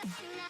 Down.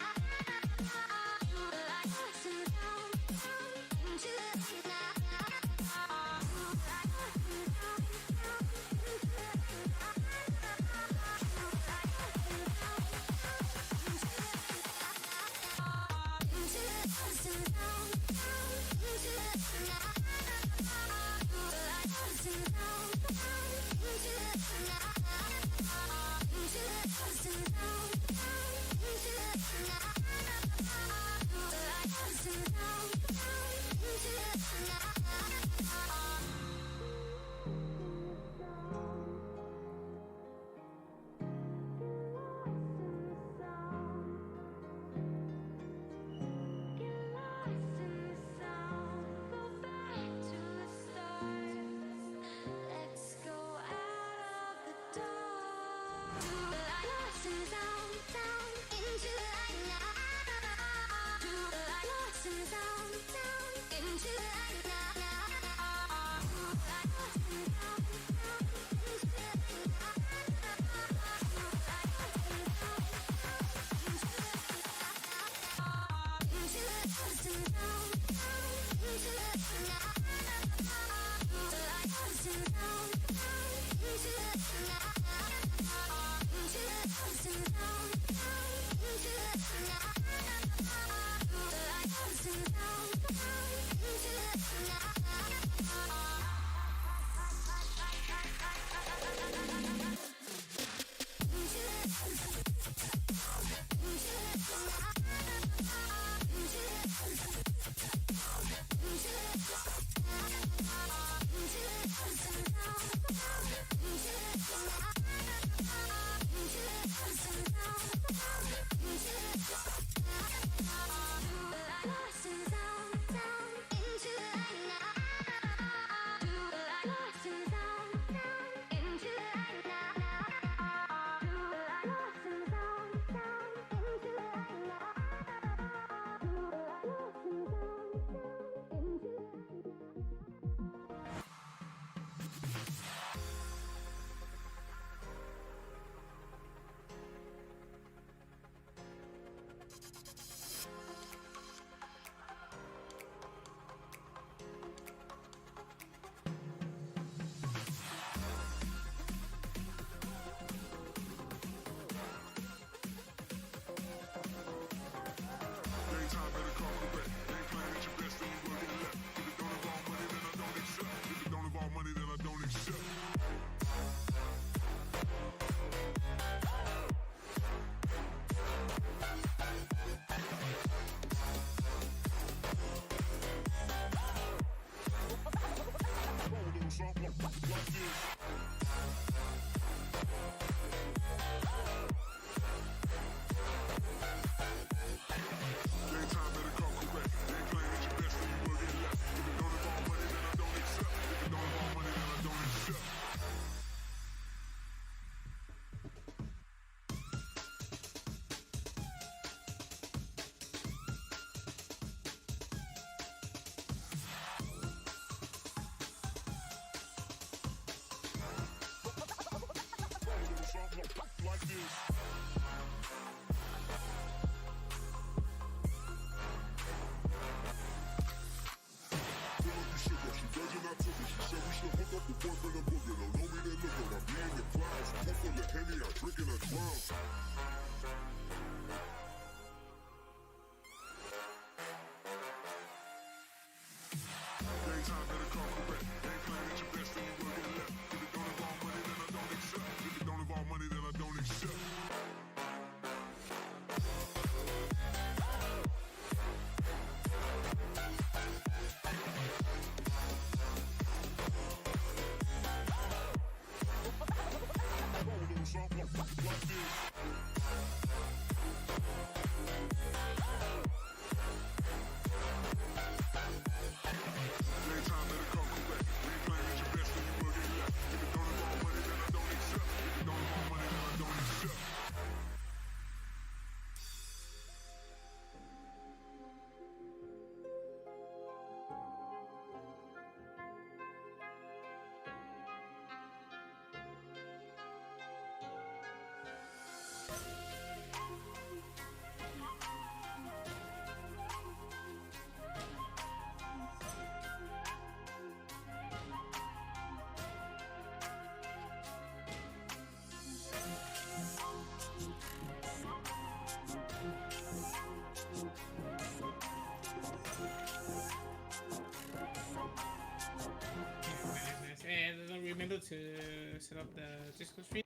able to set up the Discord stream.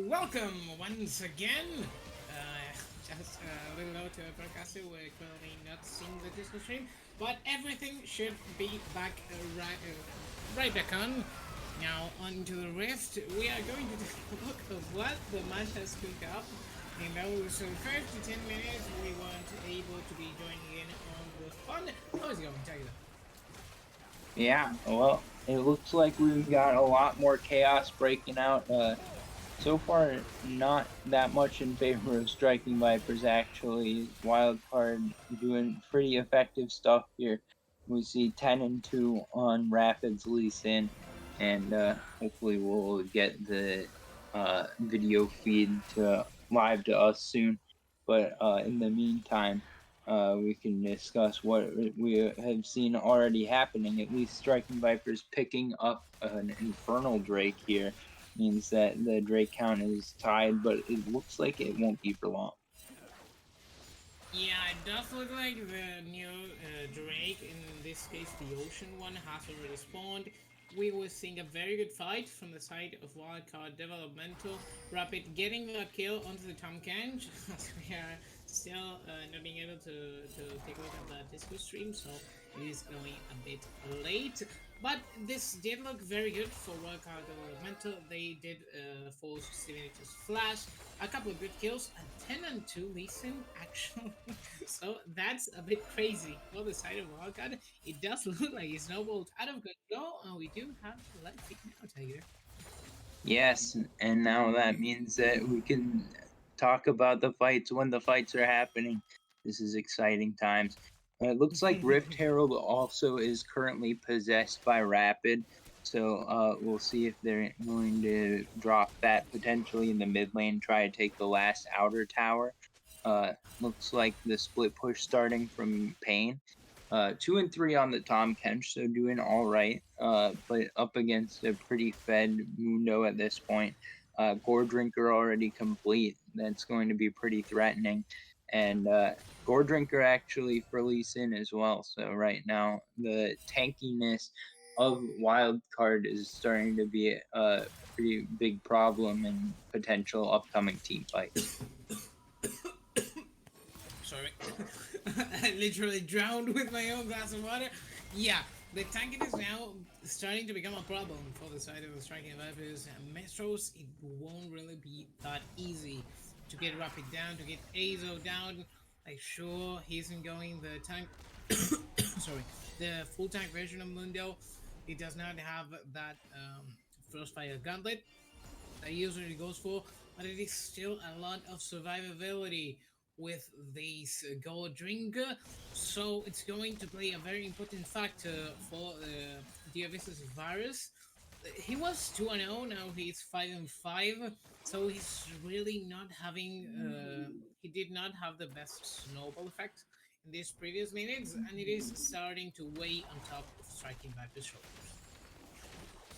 Welcome once again. Just a little note to the broadcaster, we're currently not seeing the Discord stream, but everything should be back right back on. Now onto the Rift, we are going to take a look at what the match has picked up. In those 5 to 10 minutes, we weren't able to be joining in on the fun. How is it going, Tiger? Yeah, well, it looks like we've got a lot more chaos breaking out. So far, not that much in favor of Striking Vipers, actually. Wildcard doing pretty effective stuff here. We see 10 and 2 on Rapids Lee Sin, and hopefully we'll get the video feed live to us soon. But in the meantime, we can discuss what we have seen already happening. At least Striking Vipers picking up an Infernal Drake here means that the Drake count is tied, but it looks like it won't be for long. Yeah, it does look like the new Drake, in this case the Ocean one, has already spawned. We were seeing a very good fight from the side of Wildcard Developmental. Rapid getting the kill onto the Tom Kench, as we are still not being able to take a look at the Discord stream, so it is going a bit late. But this did look very good for Wildcard Developmental. They did force Steven's flash, a couple of good kills, a 10 and 2 listen actually. So that's a bit crazy for the side of Wildcard. It does look like it's snowballed out of control, and we do have a light pick now, Tiger. Yes, and now that means that we can talk about the fights when the fights are happening. This is exciting times. It looks like Rift Herald also is currently possessed by Rapid, so we'll see if they're going to drop that potentially in the mid lane, try to take the last outer tower. Looks like the split push starting from Pain. 2 and 3 on the Tom Kench, so doing all right. But up against a pretty fed Mundo at this point. Gore Drinker already complete. That's going to be pretty threatening. And Gore Drinker actually for Lee Sin as well. So right now, the tankiness of Wildcard is starting to be a pretty big problem in potential upcoming team fights. Sorry. I literally drowned with my own glass of water. Yeah, the tanking is now starting to become a problem for the side of the Striking Vipers. Maestros, it won't really be that easy to get Rapid down, to get Azo down. Like, sure, he isn't going the tank. Sorry, the full tank version of Mundo. He does not have that Frostfire Gauntlet that usually goes for, but it is still a lot of survivability with this gold drinker, so it's going to play a very important factor for Diavisus Virus. He was 2-0, now he's 5-5, so he's really not having. He did not have the best snowball effect in these previous minutes, and it is starting to weigh on top of Striking Viper's shoulders.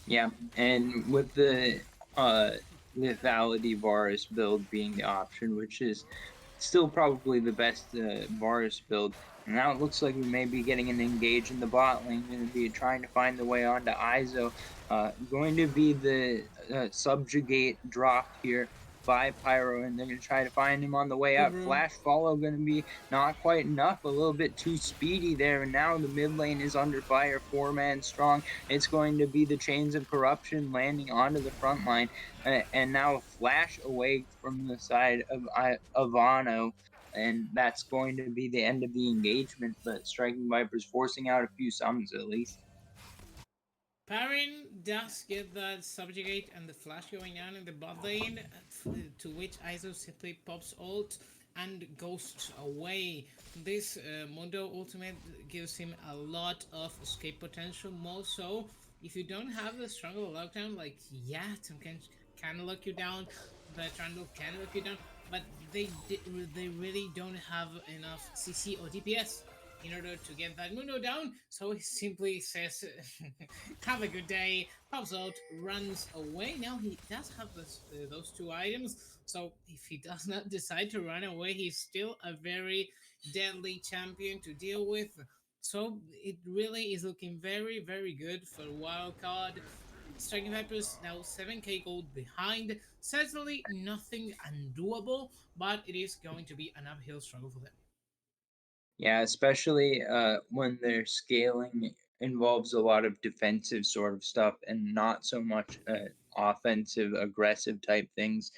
Yeah, and with the lethality Varus build being the option, which is still probably the best Varus build. And now it looks like we may be getting an engage in the bot lane, going to be trying to find the way onto Izo. Going to be the subjugate drop here by Pyro, and they're going to try to find him on the way Good out. room. Flash follow going to be not quite enough, a little bit too speedy there, and now the mid lane is under fire, 4-man strong. It's going to be the Chains of Corruption landing onto the front line, and now Flash away from the side of Ivano, and that's going to be the end of the engagement, but Striking Vipers forcing out a few summons at least. Parin does get that subjugate and the flash going down in the bot lane, to which Iso simply pops ult and ghosts away. This Mundo ultimate gives him a lot of escape potential, more so if you don't have the Struggle lockdown. Like, yeah, Tim can lock you down, the Trundle can lock you down, but they really don't have enough CC or DPS in order to get that Mundo down. So he simply says, "Have a good day," pops out, runs away. Now he does have those two items, so if he does not decide to run away, he's still a very deadly champion to deal with. So it really is looking very, very good for Wildcard. Striking Vipers now 7k gold behind. Certainly nothing undoable, but it is going to be an uphill struggle for them. Yeah, especially when their scaling involves a lot of defensive sort of stuff and not so much offensive, aggressive type things.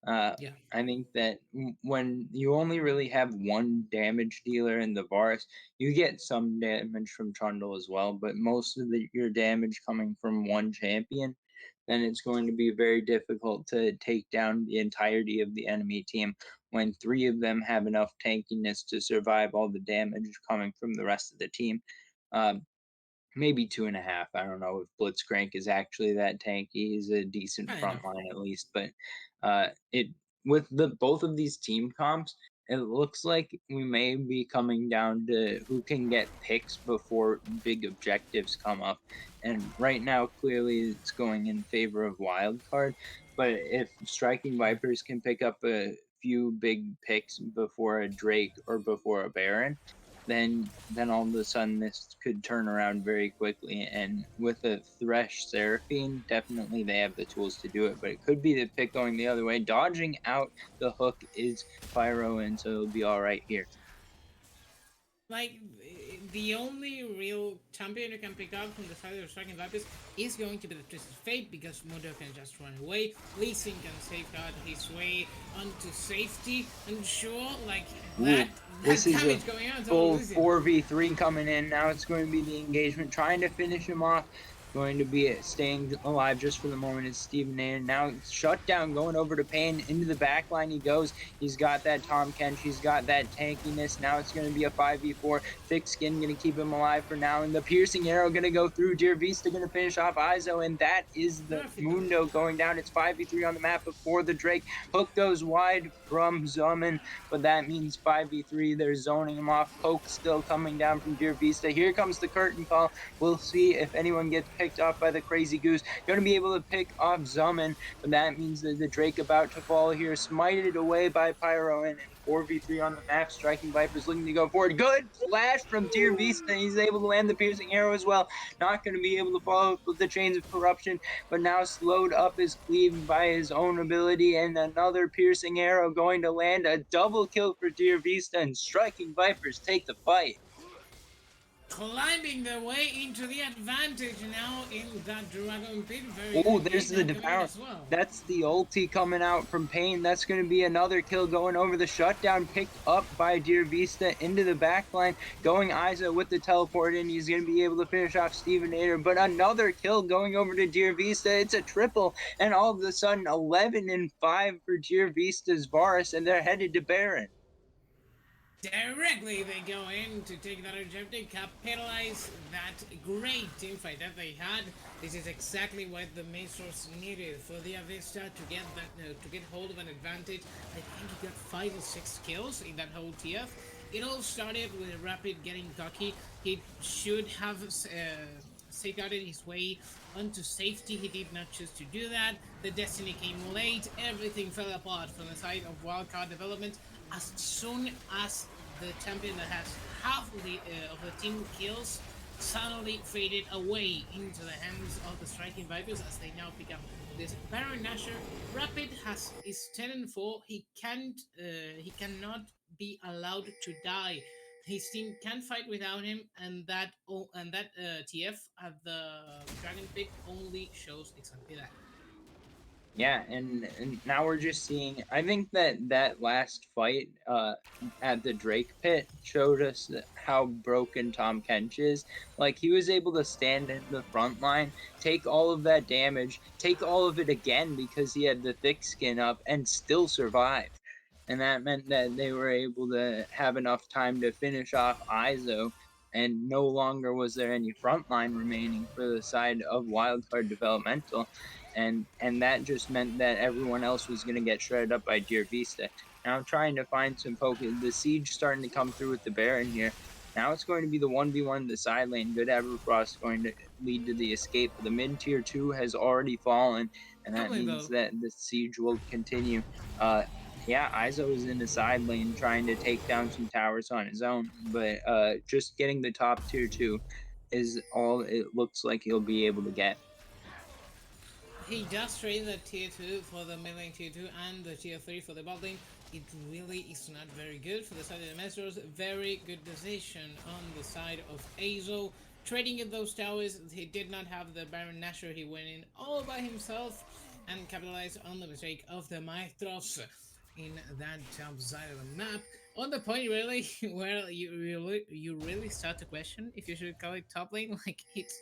Uh, Yeah. I think that when you only really have one damage dealer in the Varus, you get some damage from Trundle as well, but most of your damage coming from one champion, then it's going to be very difficult to take down the entirety of the enemy team when three of them have enough tankiness to survive all the damage coming from the rest of the team. Um, Maybe 2.5. I don't know if Blitzcrank is actually that tanky. He's a decent I know. front line at least, but it with the both of these team comps, it looks like we may be coming down to who can get picks before big objectives come up. And right now, clearly, it's going in favor of Wildcard. But if Striking Yeah. Vipers can pick up a few big picks before a Drake or before a Baron, then all of a sudden this could turn around very quickly. And with a Thresh Seraphine, definitely they have the tools to do it. But it could be the pick going the other way. Dodging out the hook is Pyro, and so it'll be all right here. Like the only real champion you can pick up from the side of Striking Vipers is going to be the Twisted Fate because Mundo can just run away. Lee Sin can safeguard his way onto safety, and sure, like Ooh, that this is a damage going on. So full losing. 4v3 coming in. Now it's going to be the engagement, trying to finish him off. Going to be staying alive just for the moment is Steven A. Now shutdown going over to Payne. Into the back line he goes. He's got that Tom Kench. He's got that tankiness. Now it's going to be a 5v4. Thick Skin going to keep him alive for now. And the piercing arrow going to go through. Dear Vista going to finish off Izo. And that is the Perfect. Mundo going down. It's 5v3 on the map before the Drake. Hook goes wide from Zuman, but that means 5v3. They're zoning him off. Poke still coming down from Dear Vista. Here comes the curtain call. We'll see if anyone gets picked off by the Crazy Goose. Going to be able to pick off Zuman, but that means that the Drake about to fall here. Smited away by Pyro, and 4v3 on the map. Striking Vipers looking to go forward. Good flash from Dear Vista. He's able to land the piercing arrow as well. Not going to be able to follow up with the chains of corruption, but now slowed up his cleave by his own ability. And another piercing arrow going to land a double kill for Dear Vista, and Striking Vipers take the fight. Climbing their way into the advantage now in that Dragon Pit. Very Oh, good there's the devour. as well. That's the ulti coming out from Payne. That's going to be another kill going over the shutdown, picked up by Dear Vista into the backline. Going Iza with the teleport in. He's going to be able to finish off Stevenator, but another kill going over to Dear Vista. It's a triple, and all of a sudden 11 and 5 for Dear Vista's Varus, and they're headed to Baron. Directly they go in to take that objective, capitalize that great teamfight that they had. This is exactly what the Maestros needed for the Avista to get that to get hold of an advantage. I think he got 5 or 6 kills in that whole TF. It all started with Rapid getting cocky. He should have safeguarded his way onto safety. He did not choose to do that. The Destiny came late. Everything fell apart from the side of Wildcard Development as soon as the champion that has half of the team kills suddenly faded away into the hands of the Striking Vipers as they now pick up this Baron Nashor. Rapid is 10 and 4. He cannot be allowed to die. His team can fight without him, and that TF at the Dragon Pit only shows exactly that. Yeah, and now we're just seeing. I think that last fight at the Drake pit showed us how broken Tom Kench is. Like, he was able to stand in the front line, take all of that damage, take all of it again because he had the thick skin up, and still survive. And that meant that they were able to have enough time to finish off Izo, and no longer was there any front line remaining for the side of Wildcard Developmental, and that just meant that everyone else was going to get shredded up by Dear Vista. Now I'm trying to find some focus. The siege starting to come through with the Baron here. Now it's going to be the 1v1 in the side lane. Good Everfrost going to lead to the escape. The mid tier 2 has already fallen, and Top that lane means though. that the siege will continue. Yeah, Izo is in the side lane trying to take down some towers on his own, but just getting the top tier 2 is all it looks like he'll be able to get. He does trade the tier 2 for the mid lane tier 2 and the tier 3 for the bot lane. It really is not very good for the side of the Maestros. Very good decision on the side of Azo. Trading in those towers, he did not have the Baron Nashor. He went in all by himself and capitalized on the mistake of the Maestros in that top side of the map. On the point, really, where you really start to question if you should call it top lane. Like it's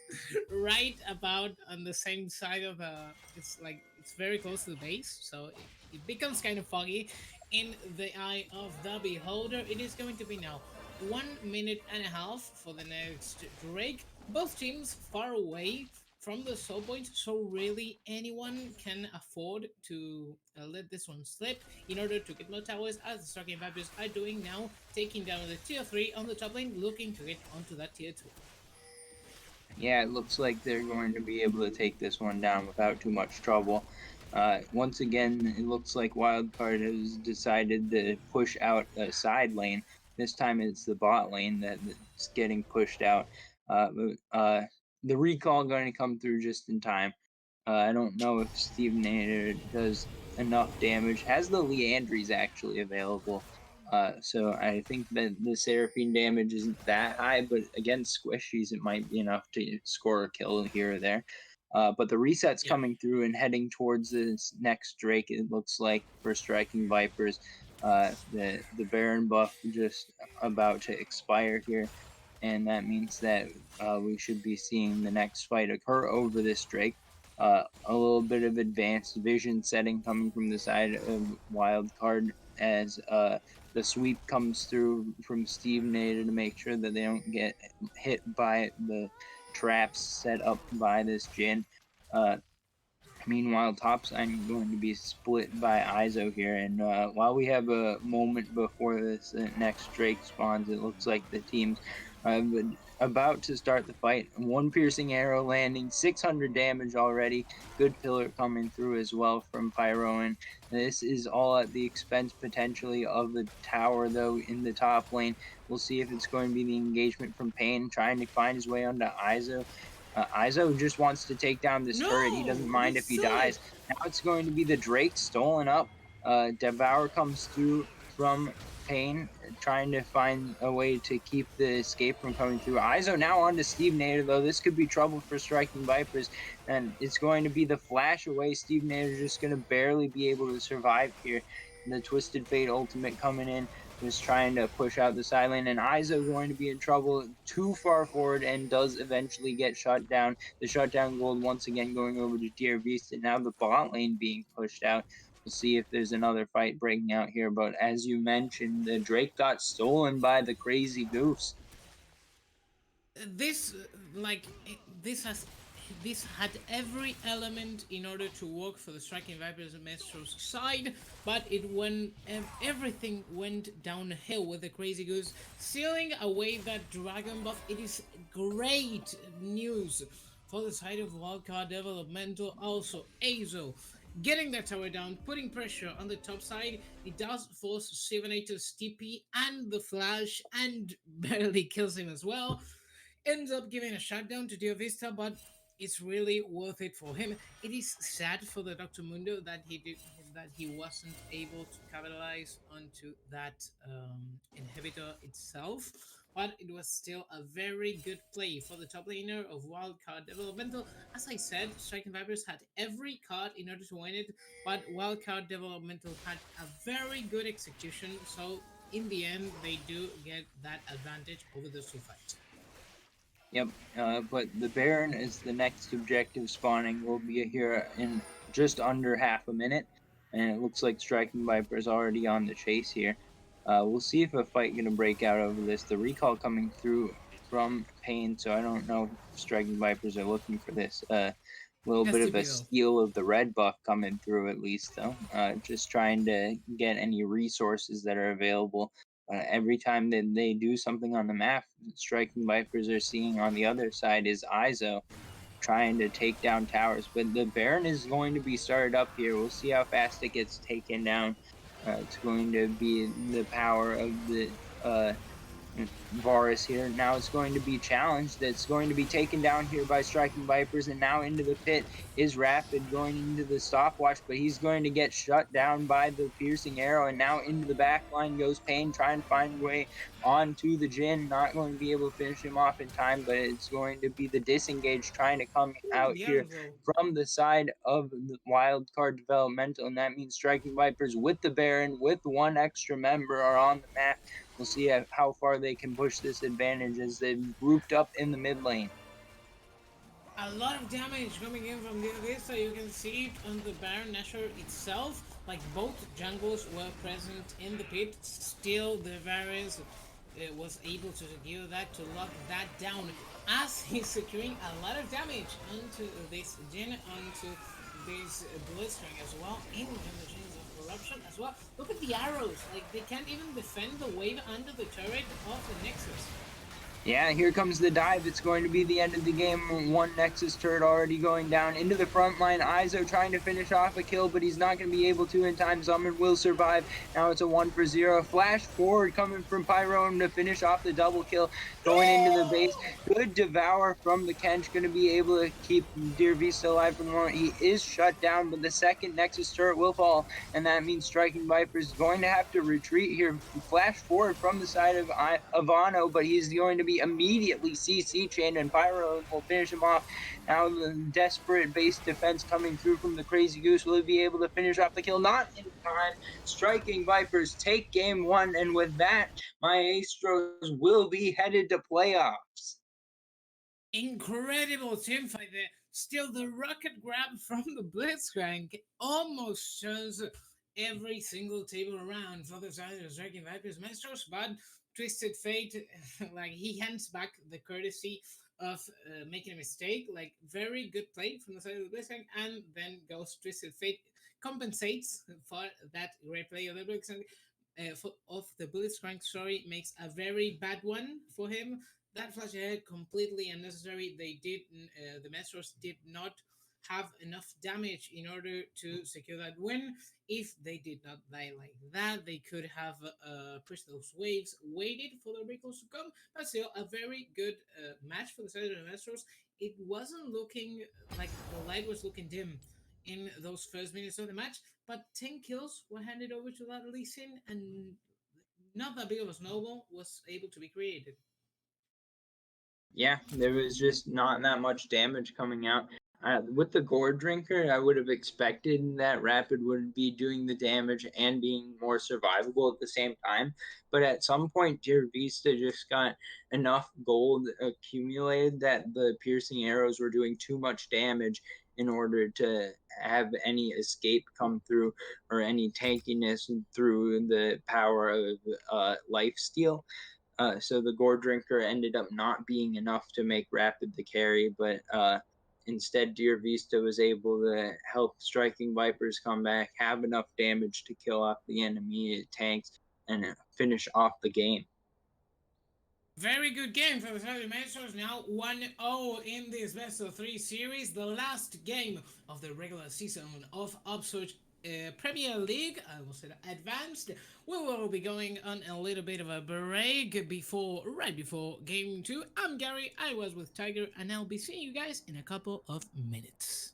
right about on the same side of it's like it's very close to the base, so it becomes kind of foggy in the eye of the beholder. It is going to be now 1 minute and a half for the next Drake. Both teams far away from the soul point, so really anyone can afford to let this one slip in order to get more towers, as the Striking Vipers are doing now, taking down the tier 3 on the top lane, looking to get onto that tier 2. Yeah, it looks like they're going to be able to take this one down without too much trouble. Once again, it looks like Wildcard has decided to push out a side lane. This time it's the bot lane that's getting pushed out. The recall going to come through just in time. I don't know if Steve Nader does enough damage. Has the Leandries actually available? So I think that the Seraphine damage isn't that high, but against squishies, it might be enough to score a kill here or there. But the reset's Yeah. coming through and heading towards this next Drake. It looks like for striking Vipers, the Baron buff just about to expire here, and that means that we should be seeing the next fight occur over this Drake. A little bit of advanced vision setting coming from the side of Wildcard as the sweep comes through from Steve Nader to make sure that they don't get hit by the traps set up by this Jin. Uh, Meanwhile, topside going to be split by Izo here, and while we have a moment before this next Drake spawns, it looks like the teams are about to start the fight. One piercing arrow landing, 600 damage already. Good pillar coming through as well from Pyro, and this is all at the expense potentially of the tower, though, in the top lane. We'll see if it's going to be the engagement from Pain trying to find his way onto Izo. Izo just wants to take down this turret. He doesn't No, he mind if he saw dies. it. Now it's going to be the Drake stolen up. Devour comes through from Pain, trying to find a way to keep the escape from coming through. Izo now on to Steve Nader, though. This could be trouble for Striking Vipers, and it's going to be the flash away. Steve Nader just going to barely be able to survive here. And the Twisted Fate ultimate coming in, just trying to push out the side lane, and Izo going to be in trouble too far forward and does eventually get shut down. The shutdown gold once again going over to Dear Beast, and now the bot lane being pushed out. We'll see if there's another fight breaking out here, but as you mentioned, the Drake got stolen by the Crazy Goose. This like this has this had every element in order to work for the Striking Vipers and Maestros side, but it went everything went downhill with the Crazy Goose sealing away that dragon buff. It is great news for the side of Wildcard Developmental. Also Azo getting that tower down, putting pressure on the top side. It does force 7-8's TP and the flash, and barely kills him as well. Ends up giving a shutdown to Dio Vista, but it's really worth it for him. It is sad for the Dr. Mundo that he wasn't able to capitalize onto that inhibitor itself, but it was still a very good play for the top laner of Wildcard Developmental. As I said, Striking Vipers had every card in order to win it, but Wildcard Developmental had a very good execution, so in the end, they do get that advantage over the two fights. Yep, but the Baron is the next objective spawning. Will be here in just under half a minute, and it looks like Striking Viper is already on the chase here. We'll see if a fight gonna break out over this. The recall coming through from Pain, so I don't know if Striking Vipers are looking for this. Little Has bit to of be a though. steal of the red buff coming through at least though. Just trying to get any resources that are available Every time that they do something on the map, Striking Vipers are seeing on the other side is ISO trying to take down towers. But the Baron is going to be started up here. We'll see how fast it gets taken down. It's going to be the power of the Varus here. Now it's going to be challenged. That's going to be taken down here by Striking Vipers, and now into the pit is Rapid going into the stopwatch, but he's going to get shut down by the piercing arrow, and now into the back line goes Pain, trying to find a way onto the Jin. Not going to be able to finish him off in time, but it's going to be the disengage trying to come Ooh, out the here Arrow. from the side of the Wildcard Developmental, and that means Striking Vipers with the Baron, with one extra member, are on the map. We'll see how far they can push this advantage as they've grouped up in the mid lane. A lot of damage coming in from the other side. You can see it on the Baron Nashor itself. Like both jungles were present in the pit. Still, the Varus was able to secure that, to lock that down, as he's securing a lot of damage onto this Jin, onto this Blitzcrank as well, in the Chains of Corruption as well. Look at the arrows. Like, they can't even defend the wave under the turret of the Nexus. Yeah, here comes the dive. It's going to be the end of the game. One Nexus turret already going down into the front line. Izo trying to finish off a kill, but he's not going to be able to in time. Summon will survive. Now it's a 1-for-0. Flash forward coming from Pyro to finish off the double kill. Going into the base. Good devour from the Kench. Going to be able to keep Dear Vista alive for the moment. He is shut down, but the second Nexus turret will fall, and that means Striking Vipers is going to have to retreat here. Flash forward from the side of Ivano, but he's going to be immediately CC chained, and Pyro will finish him off. Now the desperate base defense coming through from the Crazy Goose. Will he be able to finish off the kill? Not in time. Striking Vipers take game one, and with that, Maestros will be headed to playoffs. Incredible teamfight there. Still, the rocket grab from the Blitzcrank almost shows every single table around for the side of Striking Vipers Maestros, but Twisted Fate, like, he hands back the courtesy of making a mistake. Like, very good play from the side of the Blitzcrank, and then goes Twisted Fate, compensates for that great play of the Blitzcrank. Of the Blitzcrank, sorry, makes a very bad one for him. That flash ahead completely unnecessary. The Maestros did not have enough damage in order to secure that win. If they did not die like that, they could have pushed those waves, waited for the recalls to come. But still, a very good match for the side of the Maestros. It wasn't looking like the light was looking dim in those first minutes of the match, but 10 kills were handed over to that Lee Sin, and not that big of a snowball was able to be created. Yeah, there was just not that much damage coming out. With the Gore Drinker, I would have expected that Rapid would be doing the damage and being more survivable at the same time. But at some point, Dear Vista just got enough gold accumulated that the piercing arrows were doing too much damage in order to have any escape come through or any tankiness through the power of life steal. So the Gore Drinker ended up not being enough to make Rapid the carry, but instead Dear Vista was able to help Striking Vipers come back, have enough damage to kill off the enemy tanks, and finish off the game. Very good game for the Saudi Maestros. Now 1-0 in this best of 3 series. The last game of the regular season of Upsurge Premier League. I will say advanced. We will be going on a little bit of a break right before game 2. I'm Gary. I was with Tiger, and I'll be seeing you guys in a couple of minutes.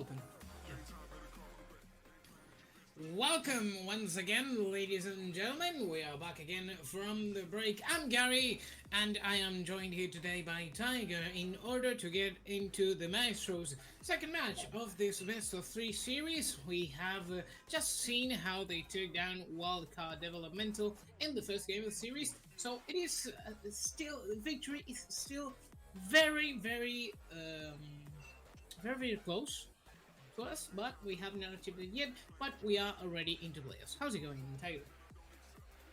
open. Welcome once again, ladies and gentlemen. We are back again from the break. I'm Gary, and I am joined here today by Tiger in order to get into the Maestros' second match of this best of three series. We have just seen how they took down Wildcard Developmental in the first game of the series, so it is still victory is still very, very close to us, but we haven't achieved it yet. But we are already into playoffs. How's it going, Tiger?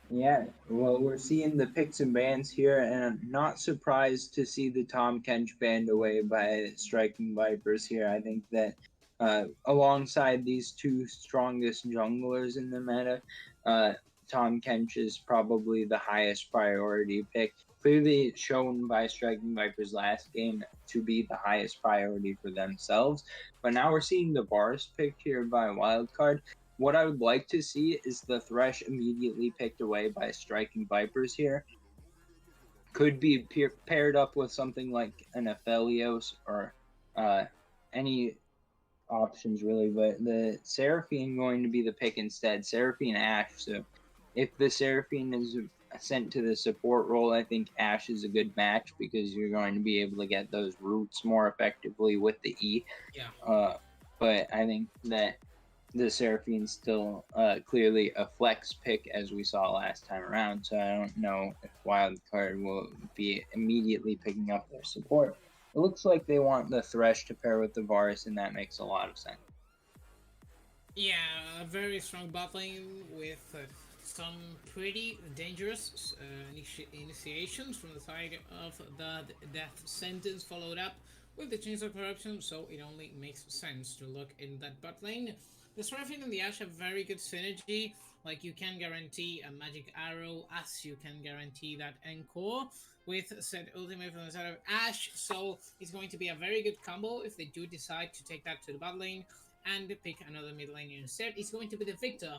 Yeah, well, we're seeing the picks and bans here, and I'm not surprised to see the Tom Kench banned away by Striking Vipers here. I think that alongside these two strongest junglers in the meta, Tom Kench is probably the highest priority pick. Clearly shown by Striking Vipers last game to be the highest priority for themselves. But now we're seeing the Bars picked here by Wildcard. What I would like to see is the Thresh immediately picked away by Striking Vipers here. Could be paired up with something like an Aphelios or any options really, but the Seraphine going to be the pick instead. Seraphine Ashe. So if the Seraphine is sent to the support role, I think Ashe is a good match because you're going to be able to get those roots more effectively with the E. Yeah. But I think that the Seraphine's still clearly a flex pick as we saw last time around, so I don't know if Wildcard will be immediately picking up their support. It looks like they want the Thresh to pair with the Varus, and that makes a lot of sense. Yeah, a very strong bot lane with some pretty dangerous initiations from the side of the death sentence, followed up with the Chains of Corruption, so it only makes sense to look in that bot lane. The Seraphine and the Ashe have very good synergy. Like, you can guarantee a magic arrow as you can guarantee that encore with said ultimate from the side of Ashe, so it's going to be a very good combo if they do decide to take that to the bot lane and pick another mid lane instead. It's going to be the victor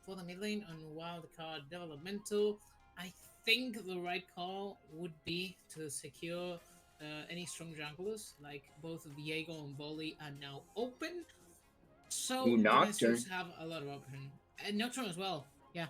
for the mid lane on Wildcard Developmental. I think the right call would be to secure any strong junglers, like both Diego and Volley are now open. So the Maestros have a lot of options. And Nocturne as well. Yeah.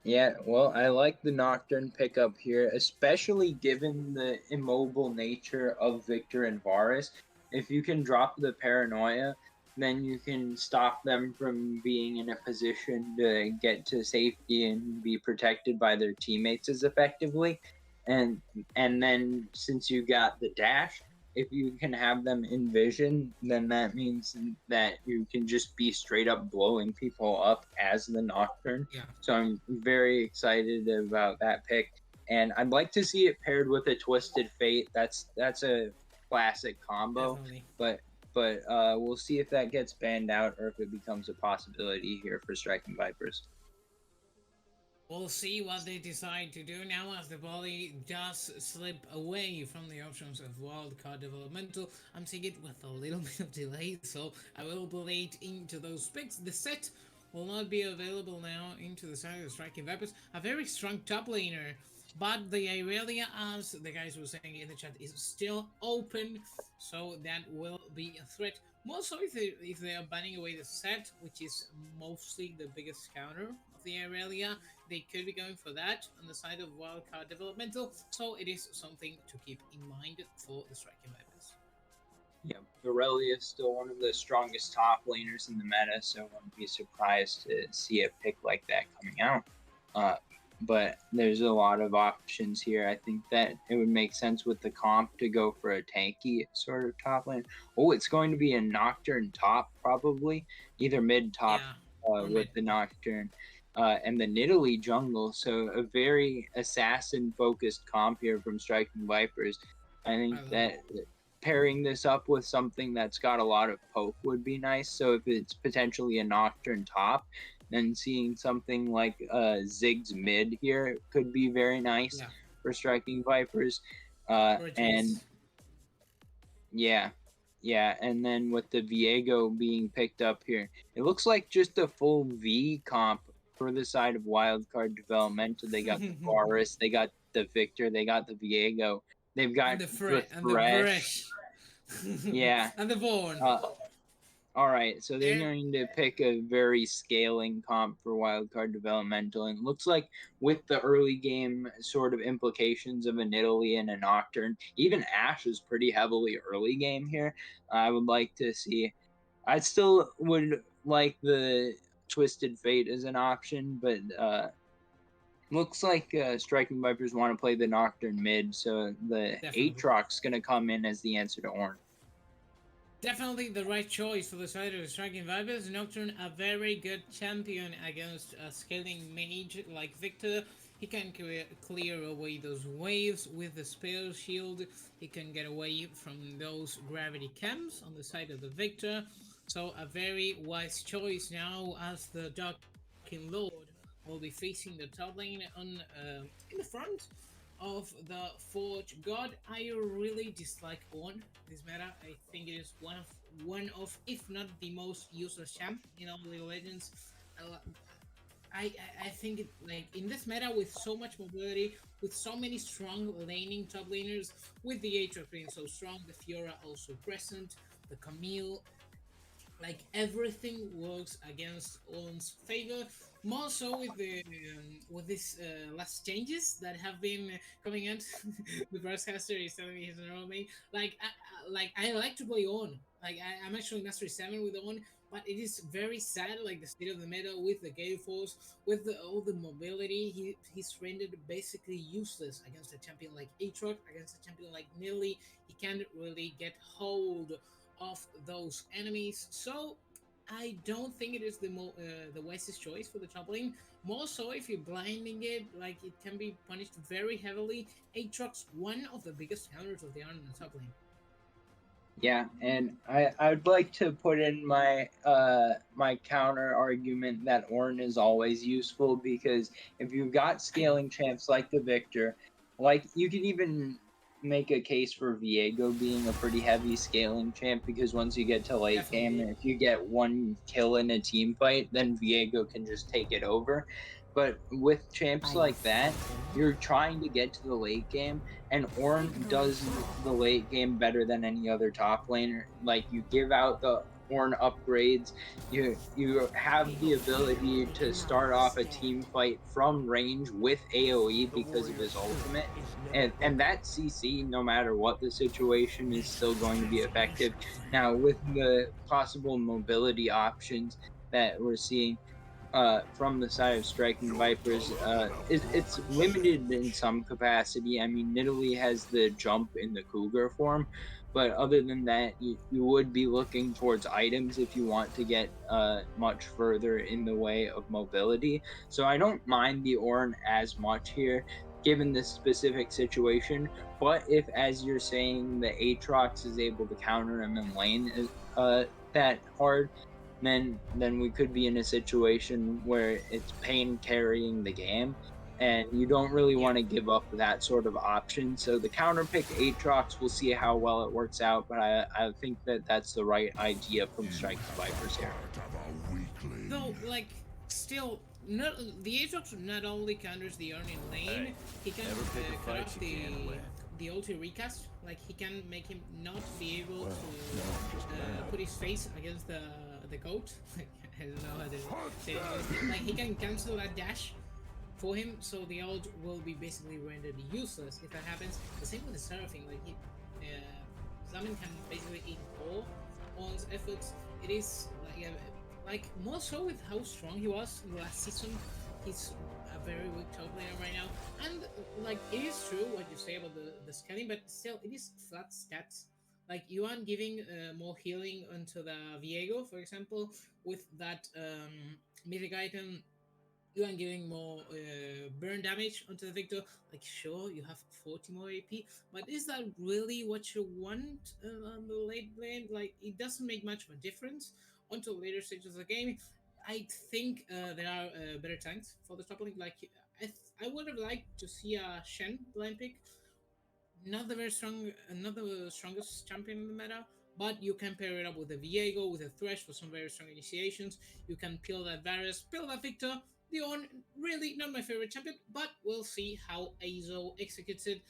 Yeah, well, I like the Nocturne pickup here, especially given the immobile nature of Victor and Varus. If you can drop the Paranoia, then you can stop them from being in a position to get to safety and be protected by their teammates as effectively. And then since you got the dash, if you can have them in vision, then that means that you can just be straight up blowing people up as the Nocturne. Yeah. So I'm very excited about that pick. And I'd like to see it paired with a Twisted Fate. That's a classic combo. Definitely. But we'll see if that gets banned out or if it becomes a possibility here for Striking Vipers. We'll see what they decide to do now as the volley does slip away from the options of Wildcard Developmental. I'm seeing it with a little bit of delay, so I will be late into those picks. The set will not be available now into the side of the Striking Vipers. A very strong top laner, but the Irelia, as the guys were saying in the chat, is still open, so that will be a threat. More so if they are banning away the set, which is mostly the biggest counter of the Irelia. They could be going for that on the side of Wildcard Developmental, so it is something to keep in mind for the Striking Vipers. Yeah, Irelia is still one of the strongest top laners in the meta, so I wouldn't be surprised to see a pick like that coming out. But there's a lot of options here. I think that it would make sense with the comp to go for a tanky sort of top lane. Oh, it's going to be a Nocturne top, probably. Either mid-top with the Nocturne. And the Nidalee jungle, so a very assassin-focused comp here from Striking Vipers. I think that pairing this up with something that's got a lot of poke would be nice. So if it's potentially a Nocturne top, then seeing something like Ziggs mid here could be very nice for Striking Vipers. And yeah, and then with the Viego being picked up here, it looks like just a full V comp for the side of Wildcard Developmental. They got the Varus, they got the Victor, they got the Viego, they've got the Thresh. Yeah. And the Vaughn. All right, so they're And going to pick a very scaling comp for Wildcard Developmental, and it looks like with the early game sort of implications of a Nidalee and a Nocturne, even Ash is pretty heavily early game here. I would like to see. I still would like the Twisted Fate as an option, but looks like Striking Vipers want to play the Nocturne mid, so the definitely. Aatrox going to come in as the answer to Ornn. Definitely the right choice for the side of the Striking Vipers. Nocturne, a very good champion against a scaling mage like Victor. He can clear away those waves with the spell shield. He can get away from those gravity camps on the side of the Victor. So a very wise choice now as the Dark Lord will be facing the top lane on in the front of the Forge God. I really dislike Ornn this meta. I think it is one of if not the most useless champ in all League of Legends. Uh, I think it, like in this meta with so much mobility, with so many strong laning top laners, with the Aatrox being so strong, the Fiora also present, the Camille, like everything works against Ornn's favor. More so with these last changes that have been coming out. The broadcaster is telling me he's an me. Like I like to play Ornn. Like I'm actually Mastery 7 with Ornn, but it is very sad. Like the state of the meta with the Gale Force, with all the mobility, he's rendered basically useless against a champion like Aatrox, against a champion like Nidalee. He can't really get hold of those enemies. So I don't think it is the wisest choice for the top lane. More so if you're blinding it, like it can be punished very heavily. Aatrox, one of the biggest counters of the Iron in the top lane. Yeah, and I'd like to put in my counter argument that Ornn is always useful because if you've got I know, scaling champs like the Victor, like you can even make a case for Viego being a pretty heavy scaling champ because once you get to late game, definitely. if you get one kill in a team fight, then Viego can just take it over. But with champs like that, you're trying to get to the late game and Ornn does the late game better than any other top laner. Like you give out the Ornn upgrades, you have the ability to start off a team fight from range with AoE because of his ultimate. And that CC, no matter what the situation, is still going to be effective. Now, with the possible mobility options that we're seeing, from the side of Striking Vipers, it's limited in some capacity. I mean, Nidalee has the jump in the Cougar form, but other than that, you would be looking towards items if you want to get much further in the way of mobility. So I don't mind the Ornn as much here, given this specific situation. But if, as you're saying, the Aatrox is able to counter him in lane that hard, then we could be in a situation where it's Pain carrying the game, and you don't really Yeah. want to give up that sort of option. So the counter pick Aatrox, we'll see how well it works out, but I think that that's the right idea from Striking Vipers here. Though, like, still, not the Aatrox not only counters the Earning lane, he can cut off the ulti recast. Like, he can make him not be able to put his face against the goat. I don't know how to say it. Like, he can cancel that dash for him, so the ult will be basically rendered useless if that happens. The same with the Seraphim. Like, Zamin can basically ignore On's efforts. It is like more so with how strong he was in the last season. He's a very weak top laner right now, and like it is true what you say about the scaling, but still it is flat stats. Like you aren't giving more healing onto the Viego, for example, with that mythic item. You aren't giving more burn damage onto the Victor. Like, sure, you have 40 more AP, but is that really what you want on the late lane? Like, it doesn't make much of a difference until later stages of the game. I think there are better tanks for the top lane. Like, I would have liked to see a Shen line pick, not the very strong, not the strongest champion in the meta, but you can pair it up with a Viego, with a Thresh for some very strong initiations. You can peel that Varus, peel that Victor. Dion, really not my favorite champion, but we'll see how Azo executes it.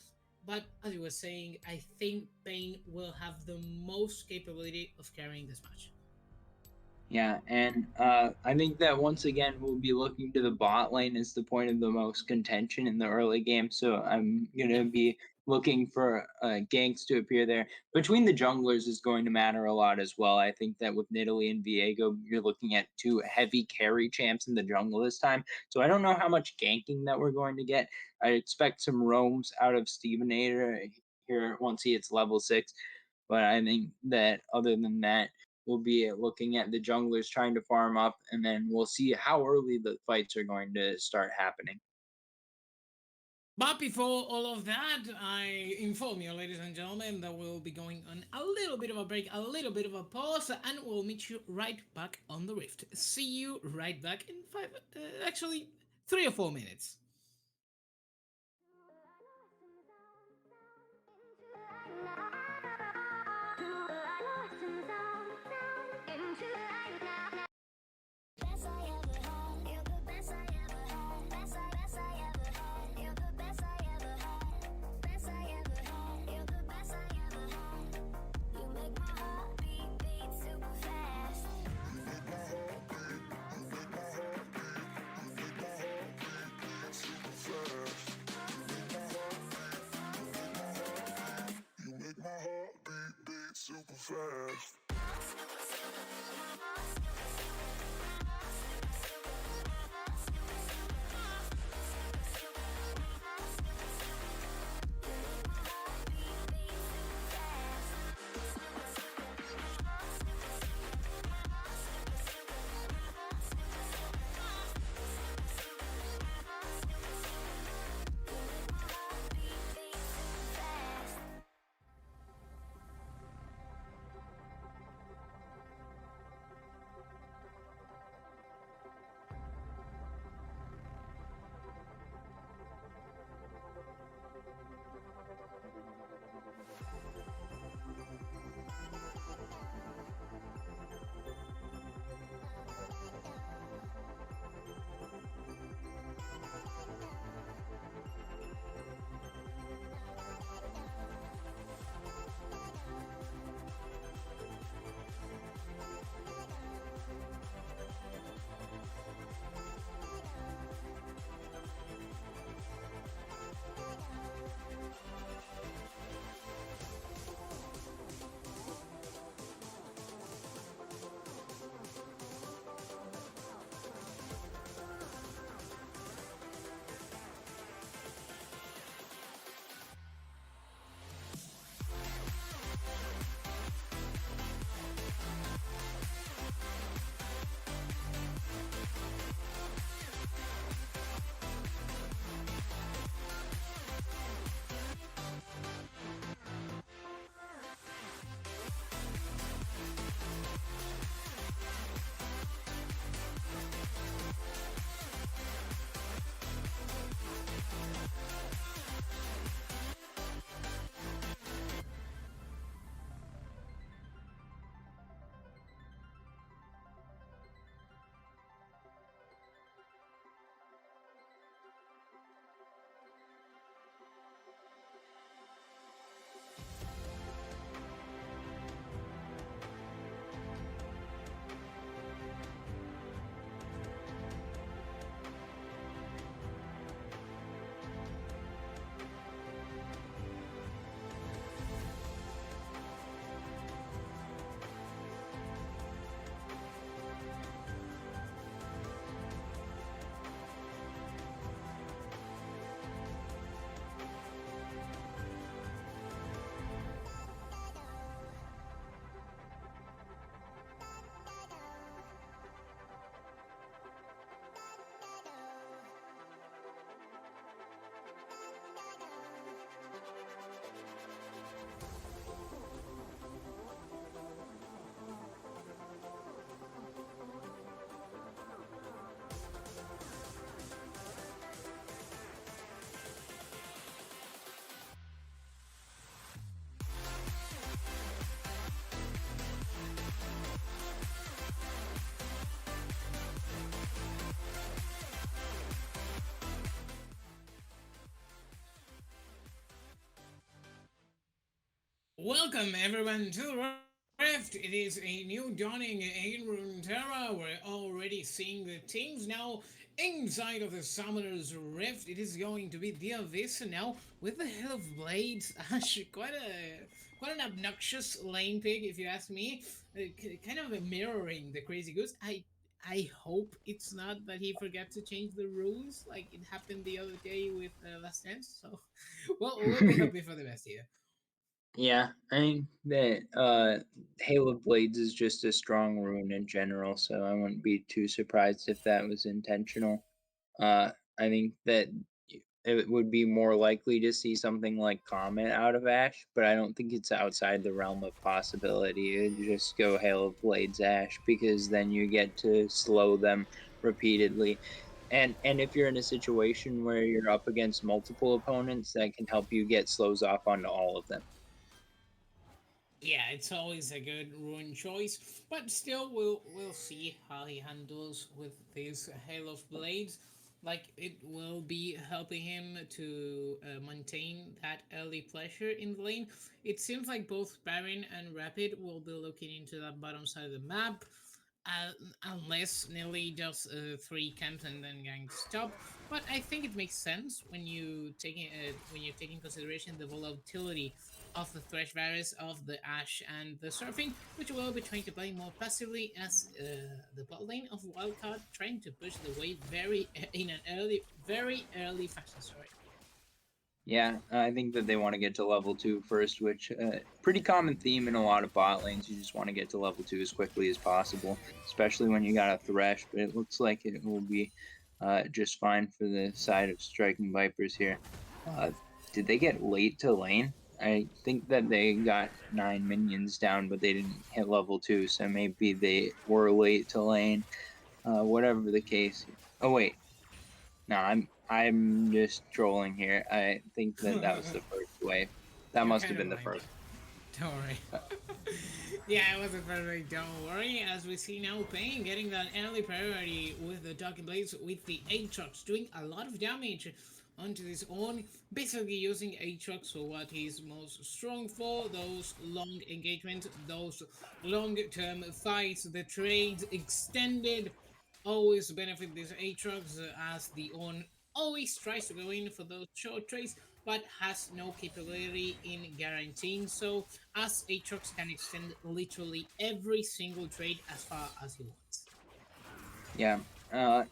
But as you were saying, I think Bane will have the most capability of carrying this match. Yeah, and I think that once again we'll be looking to the bot lane as the point of the most contention in the early game. So I'm Yeah. gonna be looking for ganks to appear there. Between the junglers is going to matter a lot as well. I think that with Nidalee and Viego, you're looking at two heavy carry champs in the jungle this time. So I don't know how much ganking that we're going to get. I expect some roams out of Stevenator here once he hits level 6. But I think that other than that, we'll be looking at the junglers trying to farm up, and then we'll see how early the fights are going to start happening. But before all of that, I inform you, ladies and gentlemen, that we'll be going on a little bit of a break, a little bit of a pause, and we'll meet you right back on the Rift. See you right back in actually, 3 or 4 minutes. Super fast. Welcome everyone to the Rift, it is a new dawning in Runeterra. We're already seeing the teams now inside of the Summoner's Rift. It is going to be the Abyss now with the Hell of Blades. Ash, quite an obnoxious lane pick, if you ask me. Kind of mirroring the Crazy Goose. I hope it's not that he forgot to change the rules like it happened the other day with Last Dance. So, well, we'll be hoping for the best here. Yeah, I think that Hail of Blades is just a strong rune in general, so I wouldn't be too surprised if that was intentional. I think that it would be more likely to see something like Comet out of Ash, but I don't think it's outside the realm of possibility. You'd just go Hail of Blades Ash because then you get to slow them repeatedly. And if you're in a situation where you're up against multiple opponents, that can help you get slows off onto all of them. Yeah, it's always a good rune choice, but still, we'll see how he handles with this Hail of Blades. Like it will be helping him to maintain that early pleasure in the lane. It seems like both Baron and Rapid will be looking into that bottom side of the map, uh, unless Nelly does three camps and then gang stop. But I think it makes sense when you take in consideration the volatility of the Thresh virus of the Ash and the Surfing, which will be trying to play more passively as the bot lane of Wildcard trying to push the wave very early fashion. Sorry. Yeah, I think that they want to get to level 2 first, which pretty common theme in a lot of bot lanes. You just want to get to level 2 as quickly as possible, especially when you got a Thresh. But it looks like it will be just fine for the side of Striking Vipers here. Uh, did they get late to lane? I think that they got 9 minions down, but they didn't hit level 2, so maybe they were late to lane. Whatever the case. Oh wait, no, I'm just trolling here. I think that that was the first wave. That You're must kind have of been the lying. first. Don't worry. Uh, Yeah, it wasn't perfect. Don't worry. As we see now, Pain getting that early priority with the Talking Blades with the Aatrox doing a lot of damage onto his own. Basically using Aatrox for what he's most strong for, those long engagements, those long-term fights, the trades extended. Always benefit this Aatrox as the on always tries to go in for those short trades but has no capability in guaranteeing so, as Aatrox can extend literally every single trade as far as he wants. yeah.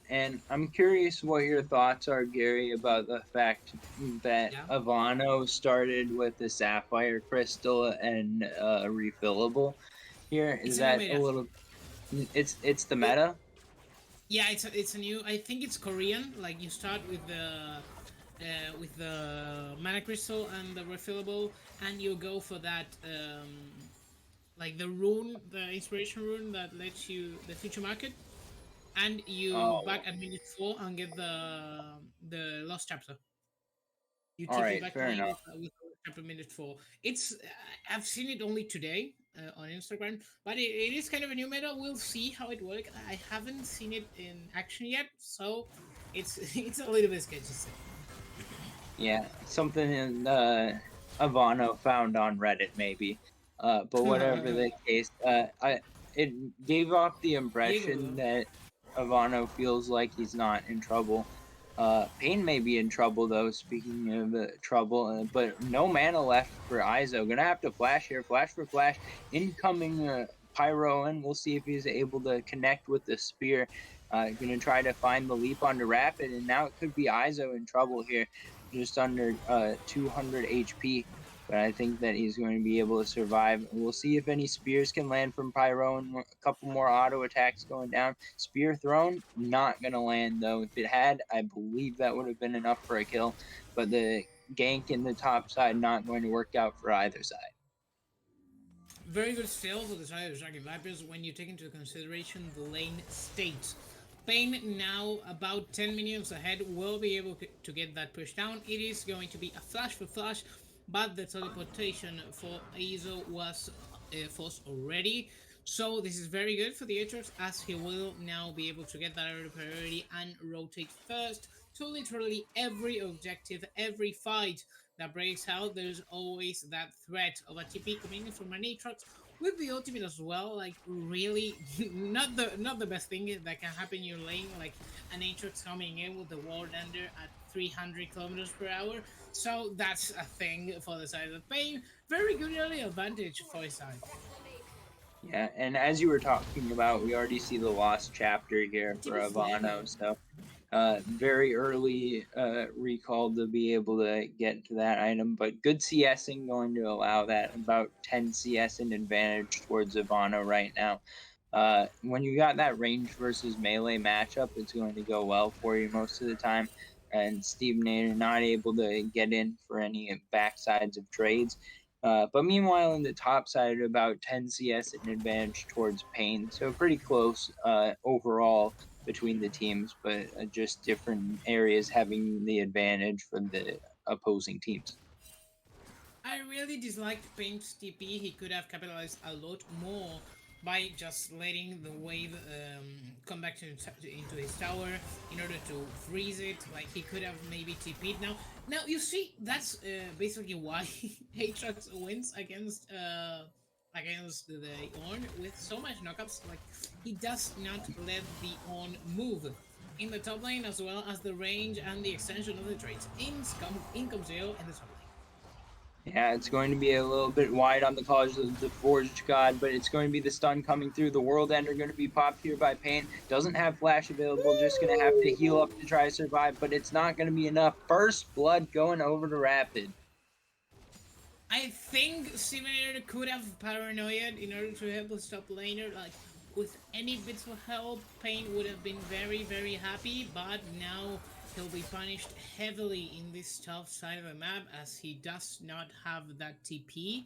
And I'm curious what your thoughts are, Gary, about the fact that Yeah, Ivano started with the Sapphire Crystal and refillable. Here is it's a new that a meta. little? It's the It, meta. yeah, it's a new. I think it's Korean. Like you start with the mana crystal and the refillable, and you go for that like the rune, the inspiration rune that lets you the future market, and you back Oh, at minute 4 and get the lost chapter. You all TP right, back fair lane enough. with chapter minute 4. It's I've seen it only today on Instagram, but it is kind of a new meta. We'll see how it works. I haven't seen it in action yet, so it's it's a little bit sketchy to say. Yeah, something in Ivano found on Reddit, maybe. But whatever the case, I it gave off the impression Diego, that Ivano feels like he's not in trouble. Pain may be in trouble though. Speaking of trouble, but no mana left for Izo. Gonna have to flash here, flash for flash. Incoming Pyro, and we'll see if he's able to connect with the spear. Gonna try to find the leap onto Rapid, and now it could be Izo in trouble here, just under 200 HP. But I think that he's going to be able to survive. We'll see if any spears can land from Pyro and a couple more auto attacks going down. Spear thrown, not going to land though. If it had, I believe that would have been enough for a kill. But the gank in the top side not going to work out for either side. very good still for the side of Dragon Vipers when you take into consideration the lane state. Pain now about 10 minions ahead will be able to get that push down. It is going to be a flash for flash, but the teleportation for Aizo was forced already. So this is very good for the Aatrox as he will now be able to get that early priority and rotate first to literally every objective, every fight. that breaks out, there's always that threat of a TP coming in from an Aatrox with the ultimate as well. Like really, not the best thing that can happen in your lane. Like an Aatrox coming in with the ward under at 300 kilometers per hour. So that's a thing for the side of Pain. Very good early advantage for his side. Yeah, and as you were talking about, we already see the lost chapter here for TP Ivano. Slam. So very early recall to be able to get to that item, but good CSing going to allow that about 10 CS in advantage towards Ivano right now. When you got that range versus melee matchup, it's going to go well for you most of the time. And Steve Nader not able to get in for any backsides of trades. But meanwhile, in the top side, about 10 CS in advantage towards Pain. So pretty close overall between the teams, but just different areas having the advantage for the opposing teams. I really disliked Paint's TP. He could have capitalized a lot more by just letting the wave come back into his tower in order to freeze it. Like he could have maybe TP'd now. Now you see that's basically why Aatrox wins against the Ornn with so much knockups. Like he does not let the Ornn move in the top lane as well as the range and the extension of the traits. In comes Zero in the top lane. Yeah, it's going to be a little bit wide on the College of the Forged God, but it's going to be the stun coming through. The World Ender going to be popped here by Pain. Doesn't have Flash available, just going to have to heal up to try to survive, but it's not going to be enough. First Blood going over to Rapid. I think Simulator could have paranoid in order to help us top laner. Like with any bits of help, Pain would have been very, very happy. But now he'll be punished heavily in this tough side of the map as he does not have that TP.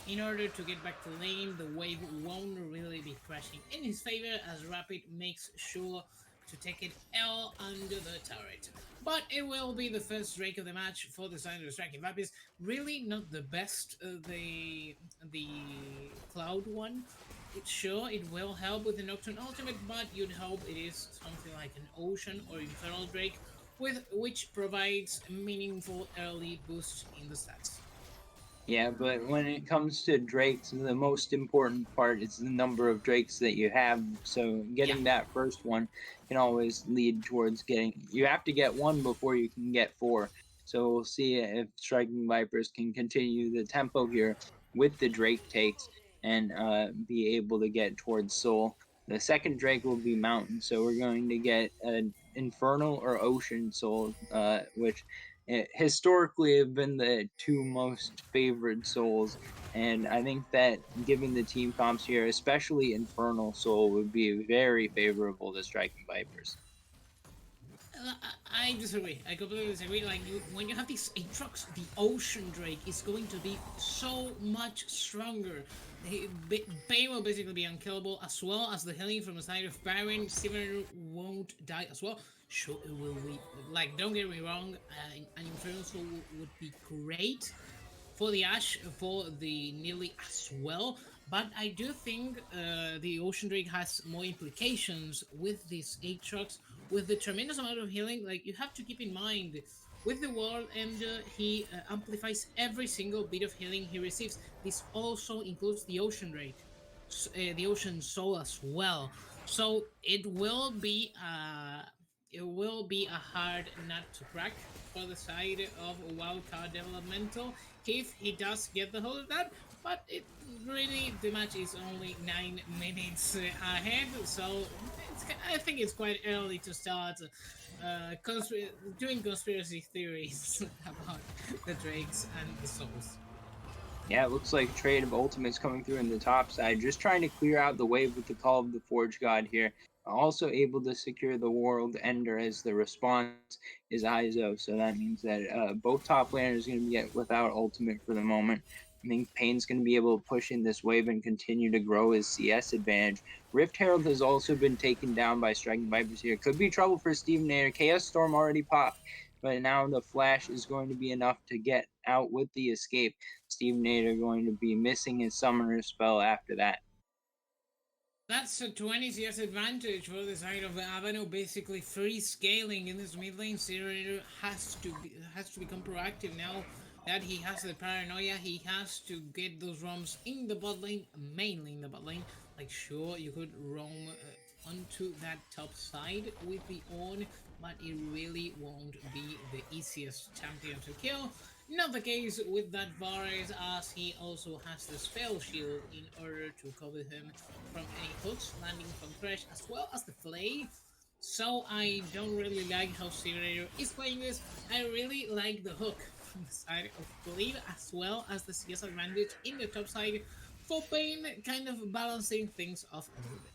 In order to get back to lane, the wave won't really be crashing in his favor as Rapid makes sure to take it L under the turret. But it will be the first Drake of the match for the side of the Striking Vapis. Really not the best, the Cloud one. It's sure it will help with the Nocturne ultimate, but you'd hope it is something like an Ocean or Infernal Drake, with which provides a meaningful early boost in the stats. Yeah, but when it comes to Drakes, the most important part is the number of Drakes that you have. So Yeah. getting that first one can always lead towards getting. You have to get one before you can get four. So we'll see if Striking Vipers can continue the tempo here with the Drake takes and be able to get towards Soul. The second Drake will be Mountain, so we're going to get an Infernal or Ocean Soul, which historically have been the two most favored souls. And I think that given the team comps here, especially Infernal Soul, would be very favorable to Striking Vipers. I disagree. I completely disagree. Like when you have these Aatrox, the Ocean Drake is going to be so much stronger. Bane will basically be unkillable, as well as the healing from the side of Baron. Steven won't die as well. Sure, it will be like. Don't get me wrong. An Infernal Soul would be great for the Ash, for the Nearly as well. But I do think the Ocean Drake has more implications with these Aatrox, with the tremendous amount of healing. Like you have to keep in mind, with the World Ender, he amplifies every single bit of healing he receives. This also includes the Ocean Drake, the Ocean Soul as well. So it will be a hard nut to crack for the side of Wildcard Developmental if he does get the hold of that. But it really, the match is only 9 minutes ahead, so I think it's quite early to start doing conspiracy theories about the Drakes and the Souls. Yeah, it looks like trade of ultimates coming through in the top side, just trying to clear out the wave with the Call of the Forge God here. Also able to secure the World Ender as the response is ISO, so that means that both top laners are going to get without ultimate for the moment. I think Pain's going to be able to push in this wave and continue to grow his CS advantage. Rift Herald has also been taken down by Striking Vipers here. Could be trouble for Steve Nair. Chaos Storm already popped, but now the Flash is going to be enough to get out with the escape. Steve Nader going to be missing his summoner spell after that. That's a 20 CS advantage for the side of Avenue, basically free scaling in this mid lane. Simulator has to become proactive now that he has the paranoia. He has to get those roams in the bot lane, mainly in the bot lane. Like, sure, you could roam onto that top side with the Ornn, but it really won't be the easiest champion to kill. Not the case with that Varus, as he also has the spell shield in order to cover him from any hooks landing from Thresh, as well as the Flay. So I don't really like how Simulator is playing this. I really like the hook from the side of Blade, as well as the CS advantage in the top side for Pain, kind of balancing things off a little bit.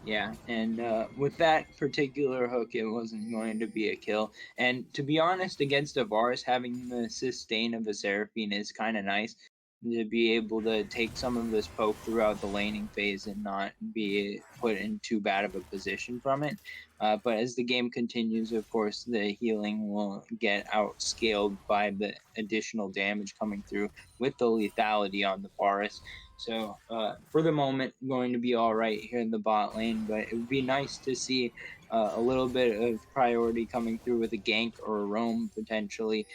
Yeah, and with that particular hook, it wasn't going to be a kill. And to be honest, against a Varus, having the sustain of a Seraphine is kind of nice to be able to take some of this poke throughout the laning phase and not be put in too bad of a position from it. But as the game continues, of course, the healing will get outscaled by the additional damage coming through with the lethality on the Varus. So for the moment, going to be all right here in the bot lane, but it would be nice to see a little bit of priority coming through with a gank or a roam potentially.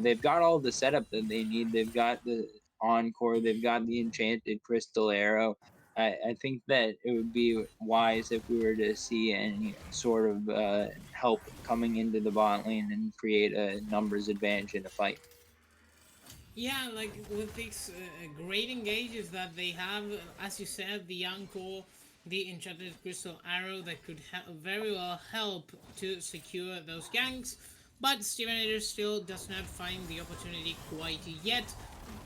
They've got all the setup that they need. They've got the encore. They've got the enchanted crystal arrow. I think that it would be wise if we were to see any sort of help coming into the bot lane and create a numbers advantage in a fight. Yeah, like with these great engages that they have, as you said, the Encore, the Enchanted Crystal Arrow that could very well help to secure those ganks, but Stevenator still does not find the opportunity quite yet.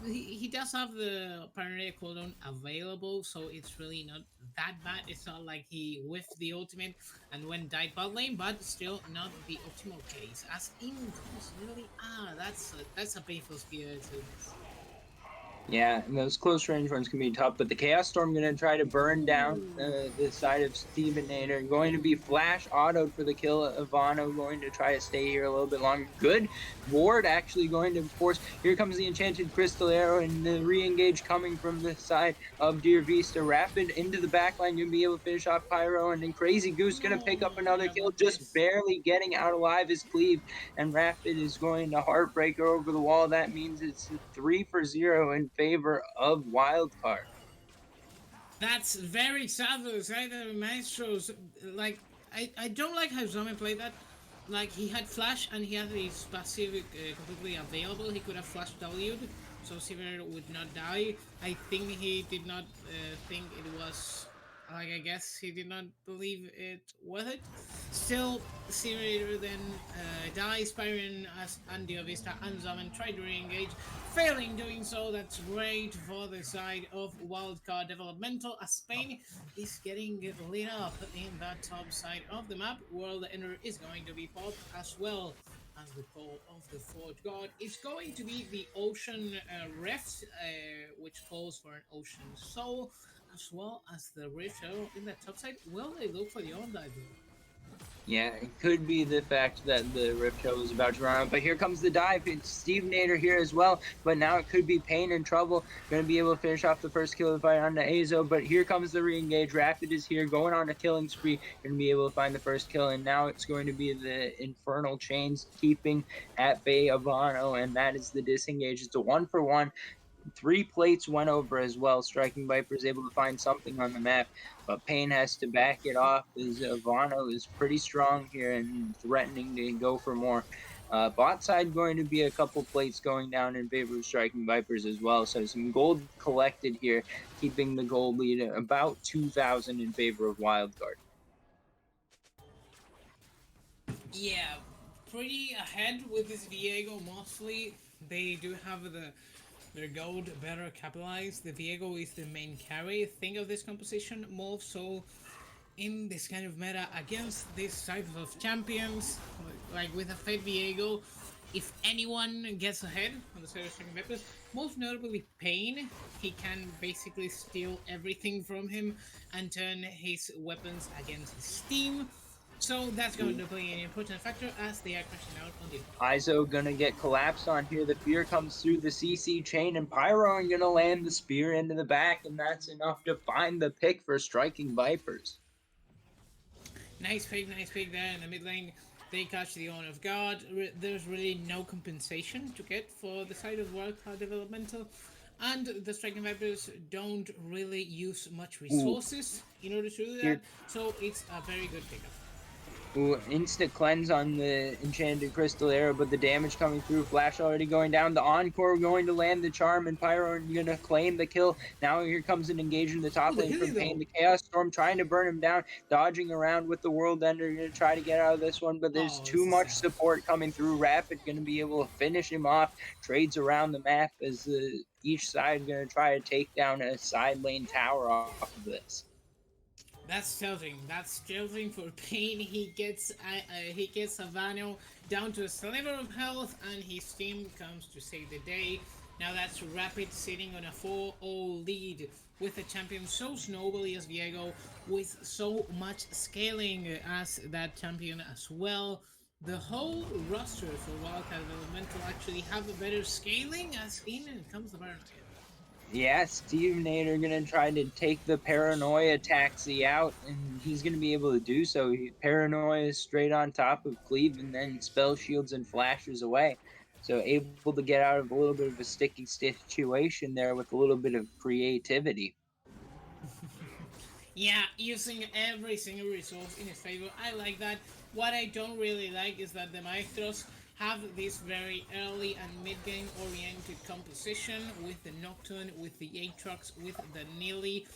He does have the Paranoia Cooldown available, so it's really not that bad. It's not like he whiffed the ultimate and went died bot lane, but still not the optimal case. As in comes really that's a painful spear to miss. Yeah, and those close range ones can be tough, but the Chaos Storm going to try to burn down Ooh. the side of Stevenator. Going to be flash autoed for the kill of Ivano, going to try to stay here a little bit longer. Good ward actually going to force. Here comes the Enchanted Crystal Arrow and the re-engage coming from the side of Deer Vista. Rapid into the backline, you'll be able to finish off Pyro, and then Crazy Goose going to pick up No, another what kill, about just this? barely getting out alive as Cleave, and Rapid is going to Heartbreaker over the wall. That means it's 3-0 in favor of Wildcard. That's very sad for the side of Maestros. Like, I don't like how Zombie played that. Like, he had Flash and he had his passive completely available. He could have Flash W'd, so Sever would not die. I think he did not think it was. Like, I guess he did not believe it worth it. Still, Sever then dies. Byron as Andio Vista and Zaman try to re-engage, failing doing so. That's great for the side of Wildcard Developmental, as Spain is getting lit up in that top side of the map. World Ender is going to be popped, as well as the call of the Forge God. It's going to be the Ocean Rift, which calls for an Ocean Soul, as well as the Rift Arrow in the top side. Will they look for the on dive? Yeah, it could be the fact that the Rift Show is about to run out, but here comes the dive. It's Steve Nader here as well, but now it could be Pain in trouble. Going to be able to finish off the first kill of the fight on the Azo, but here comes the re-engage. Rapid is here, going on a killing spree. Going to be able to find the first kill, and now it's going to be the Infernal Chains keeping at bay Ivano, and that is the disengage. It's a 1-for-1. 3 plates went over as well. Striking Viper is able to find something on the map, but Payne has to back it off as Vano is pretty strong here and threatening to go for more. Bot side going to be a couple plates going down in favor of Striking Vipers as well. So some gold collected here, keeping the gold lead at about 2,000 in favor of Wildcard. Yeah, pretty ahead with this Viego mostly. They do have their gold better capitalized. The Viego is the main carry. Think of this composition more so in this kind of meta against this type of champions, like with a Fed Viego. If anyone gets ahead on the side of second weapons, most notably Pain, he can basically steal everything from him and turn his weapons against his team. So that's going to play an important factor as they are crashing out on the Izo gonna get collapsed on here. The fear comes through the CC chain, and Pyro gonna land the spear into the back, and that's enough to find the pick for Striking Vipers. nice pick there in the mid lane. They catch the Honor of God. There's really no compensation to get for the side of Wildcard Developmental. And the Striking Vipers don't really use much Ooh, resources in order to do that, here. so it's a very good pickup. Ooh, instant cleanse on the enchanted crystal arrow, but the damage coming through. Flash already going down. The encore going to land the charm, and Pyro going to claim the kill. Now here comes an engagement in the Oh, top the lane Hilly from though! Pain. The Chaos Storm trying to burn him down, dodging around with the World Ender. Going to try to get out of this one, but there's Oh, too this is much sad. support coming through. Rapid going to be able to finish him off. Trades around the map as each side going to try to take down a side lane tower off of this. That's tilting. That's tilting for Pain. He gets Havano down to a sliver of health, and his team comes to save the day. Now that's Rapid sitting on a 4-0 lead with a champion so snowbally as Viego, with so much scaling as that champion as well. The whole roster for Wildcard Developmental actually have a better scaling as in comes the Paranoia. Yeah, Steve Nader gonna try to take the paranoia taxi out, and he's gonna be able to do so. Paranoia is straight on top of Cleve, and then spell shields and flashes away. So able to get out of a little bit of a sticky situation there with a little bit of creativity. Yeah, using every single resource in his favor. I like that. What I don't really like is that the Maestros have this very early and mid game oriented composition with the Nocturne, with the Aatrox, with the Nilly.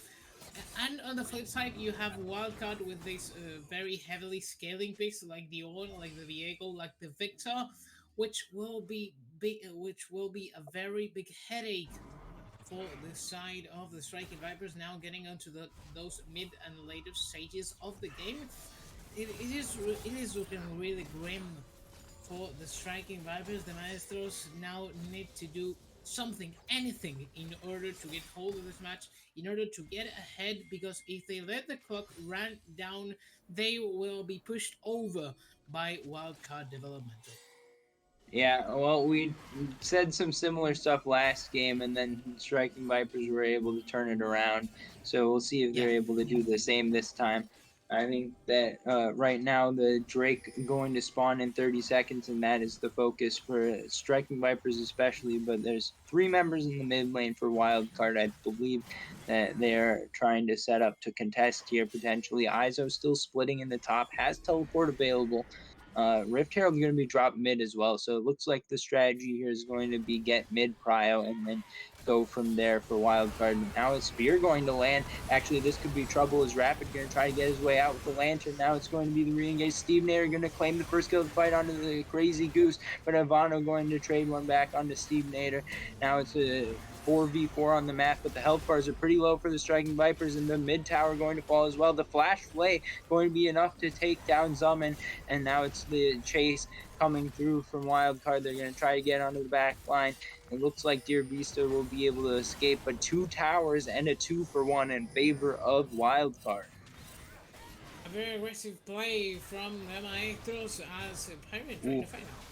And on the flip side, you have Wildcard with these very heavily scaling picks like the Orn, like the Viego, like the Victor, which will be a very big headache for the side of the Striking Vipers now getting onto those mid and later stages of the game. It is looking really grim for the Striking Vipers. The Maestros now need to do something, anything, in order to get hold of this match, in order to get ahead, because if they let the clock run down, they will be pushed over by Wildcard Developmental. Yeah, well, we said some similar stuff last game, and then Striking Vipers were able to turn it around. So we'll see if Yeah. they're able to do the same this time. I think that right now the Drake going to spawn in 30 seconds, and that is the focus for Striking Vipers especially. But there's three members in the mid lane for Wildcard. I believe that they're trying to set up to contest here potentially. Izo still splitting in the top, has teleport available. Rift Herald's going to be dropped mid as well, so it looks like the strategy here is going to be get mid prio and then go from there for wildcard. Now a spear going to land. Actually, this could be trouble as Rapid going to try to get his way out with the lantern. Now it's going to be the re-engage. Steve Nader going to claim the first kill of the fight onto the crazy goose, but Ivano going to trade one back onto Steve Nader. Now it's a 4v4 on the map, but the health bars are pretty low for the Striking Vipers, and the mid tower going to fall as well. The flash flay going to be enough to take down Zumin, and now it's the chase coming through from Wildcard. They're going to try to get onto the back line. It looks like Dear Vista will be able to escape, but two towers and a 2-for-1 in favor of Wildcard. A very aggressive play from the Maestros as Pirate trying to Ooh. fight out.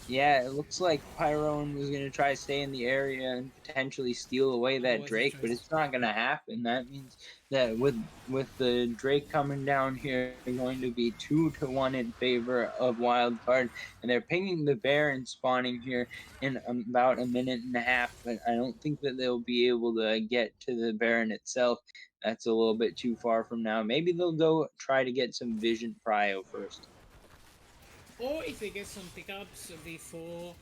Yeah, it looks like Pyrone was going to try to stay in the area and potentially steal away Oh, that what's the Drake, but choice? it's not going to happen. That means that with the Drake coming down here, going to be 2-1 in favor of Wildcard, and they're pinging the Baron spawning here in about a minute and a half. But I don't think that they'll be able to get to the Baron itself. That's a little bit too far from now. Maybe they'll go try to get some Vision Prio first. Or if they get some pickups before,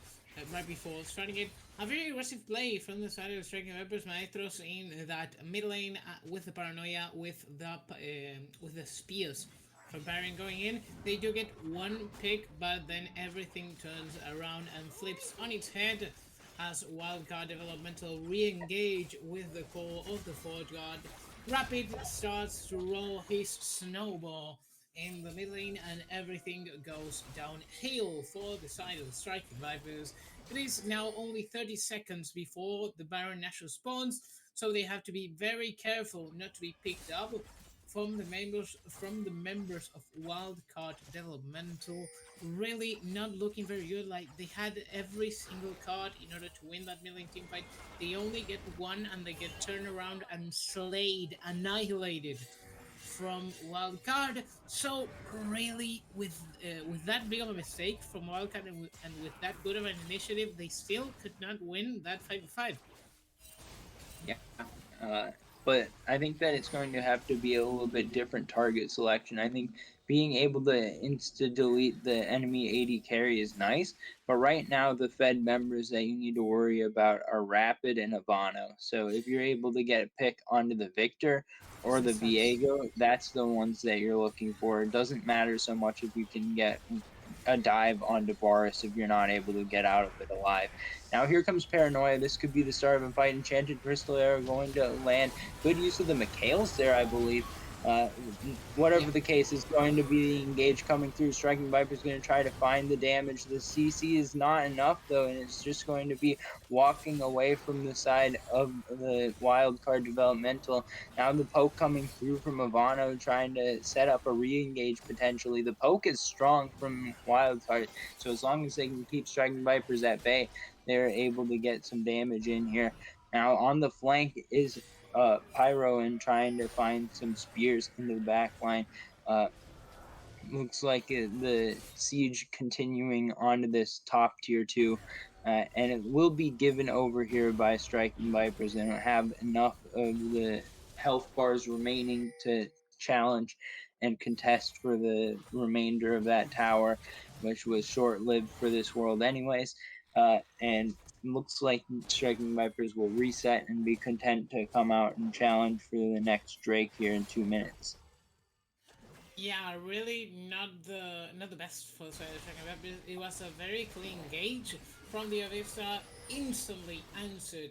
right before starting it. A very aggressive play from the side of the Striking Vipers Maestros in that mid lane with the Paranoia, with the spears from Baron going in. They do get one pick, but then everything turns around and flips on its head as Wildcard Developmental re-engage with the core of the Forge God. Rapid starts to roll his snowball in the mid lane, and everything goes downhill for the side of the Striking Vipers. It is now only 30 seconds before the Baron Nashor spawns, so they have to be very careful not to be picked up from the members of Wildcard Developmental. Really not looking very good. Like they had every single card in order to win that milling team fight. They only get one, and they get turned around and slayed, annihilated from Wildcard. So really, with that big of a mistake from Wildcard and with that good of an initiative, they still could not win that 5v5. Yeah, but I think that it's going to have to be a little bit different target selection. I think being able to insta delete the enemy AD carry is nice, but right now the Fed members that you need to worry about are Rapid and Ivano. So if you're able to get a pick onto the Victor or the This sucks. Viego, that's the ones that you're looking for. It doesn't matter so much if you can get a dive onto Boris if you're not able to get out of it alive. Now here comes Paranoia. This could be the start of a fight. Enchanted Crystal Arrow going to land. Good use of the Mikhails there, I believe. Uh, Yeah. Whatever the case is going to be the engage coming through. Striking Viper is going to try to find the damage. The CC is not enough though, and it's just going to be walking away from the side of the wild card developmental. Now the poke coming through from Ivano trying to set up a re-engage potentially. The poke is strong from wild card, so as long as they can keep Striking Vipers at bay, they're able to get some damage in here. Now on the flank is Pyro and trying to find some spears into the back line. Uh, Looks like the siege continuing onto this top tier 2. And it will be given over here by Striking Vipers. They don't have enough of the health bars remaining to challenge and contest for the remainder of that tower, which was short lived for this world, anyways. And looks like Striking Vipers will reset and be content to come out and challenge for the next Drake here in 2 minutes. Yeah, really not the best for the second web. It was a very clean gauge from the Avista, instantly answered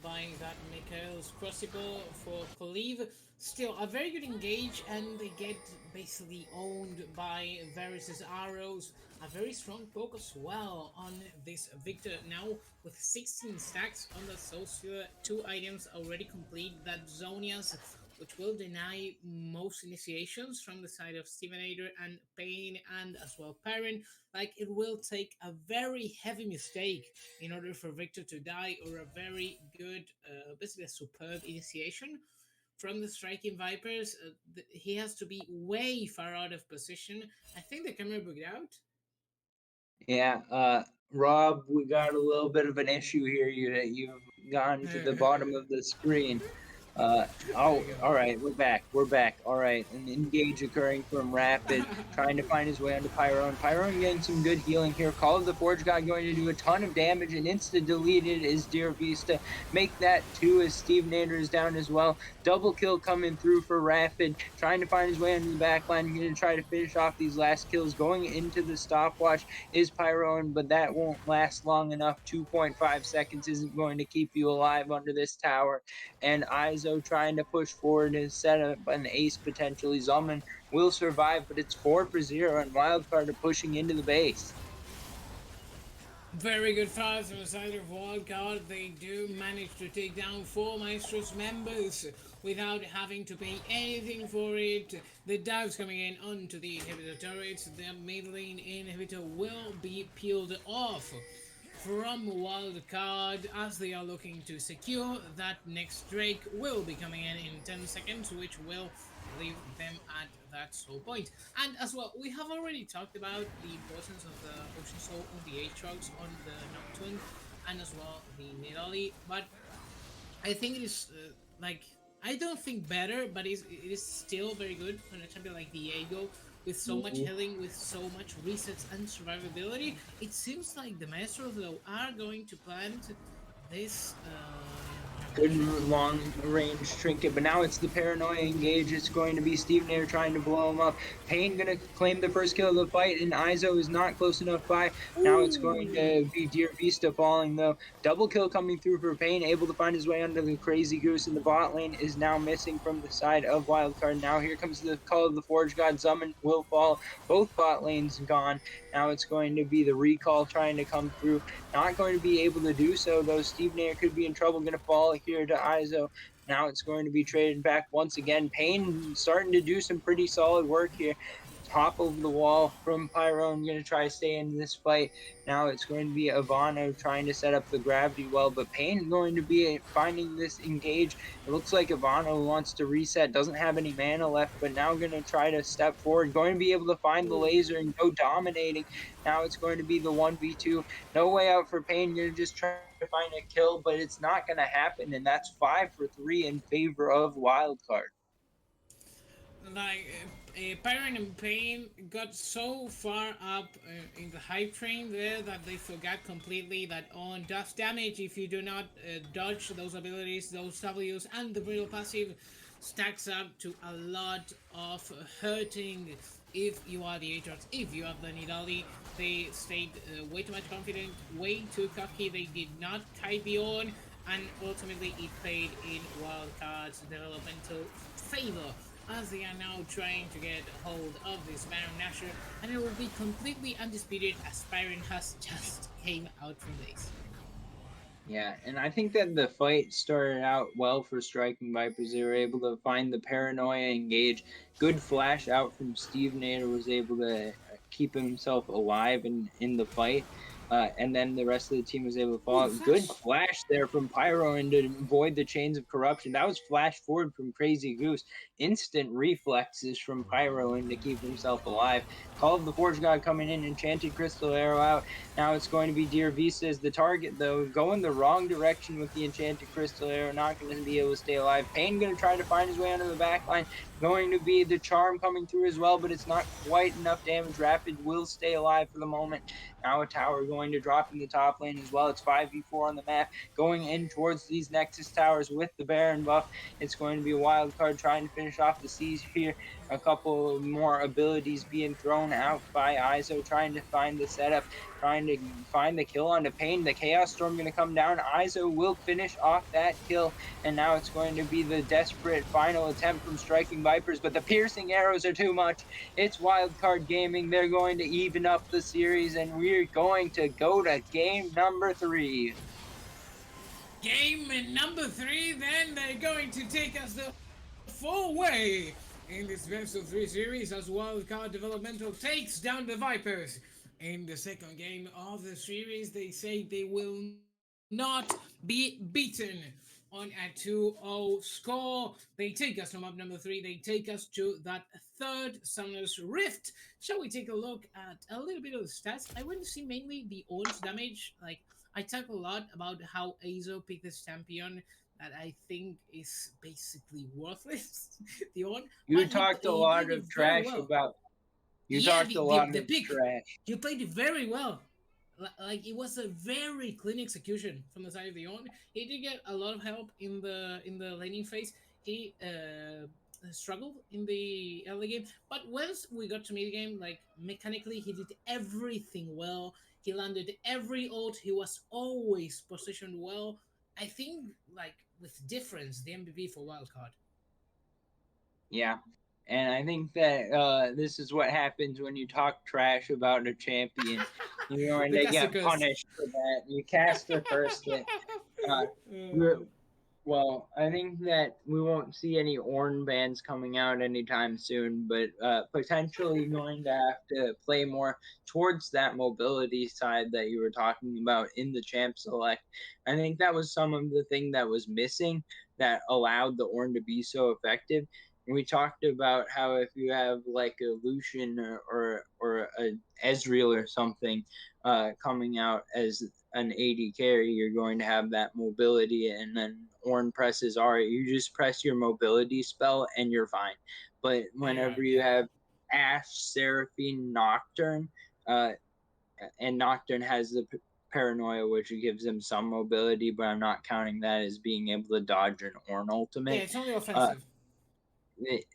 by that Mikhail's Crucible for Kaliv. Still a very good engage, and they get basically owned by Varys' arrows. A very strong poke as well on this Victor now with 16 stacks on the Socia, 2 items already complete. That Zonias, which will deny most initiations from the side of Stevenator and Payne and as well Perrin. Like it will take a very heavy mistake in order for Victor to die, or a very good, basically a superb initiation from the striking Vipers. He has to be way far out of position. I think the camera bugged out. Yeah, Rob, we got a little bit of an issue here. You've gone to the bottom of the screen. Uh, There we oh, go. all right, we're back. We're back. All right, an engage occurring from Rapid, trying to find his way onto Pyrone. Pyrone getting some good healing here. Call of the Forge God going to do a ton of damage, and insta deleted is Dear Vista. Make that two as Steve Nader is down as well. Double kill coming through for Rapid, trying to find his way into the back line. Going to try to finish off these last kills. Going into the stopwatch is Pyrone, but that won't last long enough. 2.5 seconds isn't going to keep you alive under this tower. And Izo trying to push forward and set up an ace potentially. Zulman will survive, but it's 4 for 0, and Wildcard are pushing into the base. Very good fight from the side of Wildcard. They do manage to take down 4 Maestros members without having to pay anything for it. The dives coming in onto the inhibitor turrets. The mid lane inhibitor will be peeled off from Wildcard as they are looking to secure that next Drake will be coming in 10 seconds, which will leave them at that soul point. And as well, we have already talked about the importance of the Ocean Soul on the Aatrox, on the Nocturne, and as well the Nidali. But I think it is like, I don't think better, but it is still very good on a champion like Diego, with so much healing, with so much resets and survivability. It seems like the Maestros though are going to plant this. Good long range trinket, but now it's the Paranoia engage. It's going to be Steve Nair trying to blow him up. Payne going to claim the first kill of the fight, and Izo is not close enough by. Now it's going to be Dear Vista falling, though. Double kill coming through for Payne, able to find his way under the Crazy Goose, and the bot lane is now missing from the side of Wildcard. Now here comes the call of the Forge God. Zummon will fall. Both bot lanes gone. Now it's going to be the recall trying to come through. Not going to be able to do so, though. Steve Nair could be in trouble. Going to fall here to Izo. Now it's going to be traded back once again. Payne starting to do some pretty solid work here. top of the wall from Pyro and going to try to stay in this fight. Now it's going to be Ivano trying to set up the gravity well, but Payne going to be finding this engage. It looks like Ivano wants to reset, doesn't have any mana left, but now going to try to step forward, going to be able to find the laser and go dominating. Now it's going to be the 1v2. No way out for Payne, going to just try to find a kill, but it's not going to happen, and that's 5 for 3 in favor of Wildcard. Like Byron and Payne got so far up in the hype train there that they forgot completely that on does damage if you do not dodge those abilities, those W's, and the brutal passive stacks up to a lot of hurting if you are the Aatrox, if you are the Nidali. They stayed way too much confident, way too cocky. They did not kite the on, and ultimately it played in Wildcard's developmental favor as they are now trying to get hold of this Baron Nashor, and it will be completely undisputed as Byron has just came out from this. Yeah, and I think that the fight started out well for Striking Vipers. They were able to find the paranoia engage. Good flash out from Steve Nader was able to keep himself alive in the fight. And then the rest of the team was able to Ooh, the follow. Good flash! flash there from Pyro and to avoid the chains of corruption. That was flash forward from Crazy Goose. Instant reflexes from Pyro and to keep himself alive. Call of the Forge God coming in, Enchanted Crystal Arrow out. Now it's going to be Dear Visa as the target, though. Going the wrong direction with the Enchanted Crystal Arrow. Not going to be able to stay alive. Payne going to try to find his way under the back line. Going to be the Charm coming through as well, but it's not quite enough damage. Rapid will stay alive for the moment. Now a tower going to drop in the top lane as well. It's 5v4 on the map. Going in towards these Nexus towers with the Baron buff. It's going to be a wild card trying to finish off the siege here. A couple more abilities being thrown out by Iso, trying to find the setup, trying to find the kill onto Payne. The Chaos Storm going to come down. Iso will finish off that kill, and now it's going to be the desperate final attempt from Striking Vipers, but the piercing arrows are too much. It's Wildcard Gaming. They're going to even up the series, and we're going to go to game number 3. Game number 3, then they're going to take us the full way in this best of 3 series as Wildcard Developmental takes down the Vipers. In the second game of the series, they say they will not be beaten on a 2-0 score. They take us from up number 3, they take us to that third Summoner's Rift. Shall we take a look at a little bit of the stats? I want to see mainly the Orn's damage. Like, I talk a lot about how Azo picked this champion that I think is basically worthless. The Orn, You but talked a he lot played it of very trash well. about. You Yeah, talked a lot the of pick, trash. you played it very well. Like it was a very clean execution from the side of the Orn. He did get a lot of help in the laning phase. He struggled in the early game, but once we got to mid game, like mechanically, he did everything well. He landed every ult. He was always positioned well. I think like with difference, the MVP for Wildcard. Yeah. And I think that this is what happens when you talk trash about a champion. You're going The to caster get curse. punished for that. You cast the first hit. Uh, we're, well, I think that we won't see any Orn bands coming out anytime soon, but potentially going to have to play more towards that mobility side that you were talking about in the champ select. I think that was some of the thing that was missing that allowed the Orn to be so effective. And we talked about how if you have like a Lucian or a Ezreal or something coming out as an AD carry, you're going to have that mobility, and then Orn presses R. You just press your mobility spell and you're fine. But And you're whenever right, you yeah. have Ash, Seraphine, Nocturne, uh, and Nocturne has the paranoia, which gives him some mobility, but I'm not counting that as being able to dodge an Orn Yeah, ultimate. it's only Uh, offensive.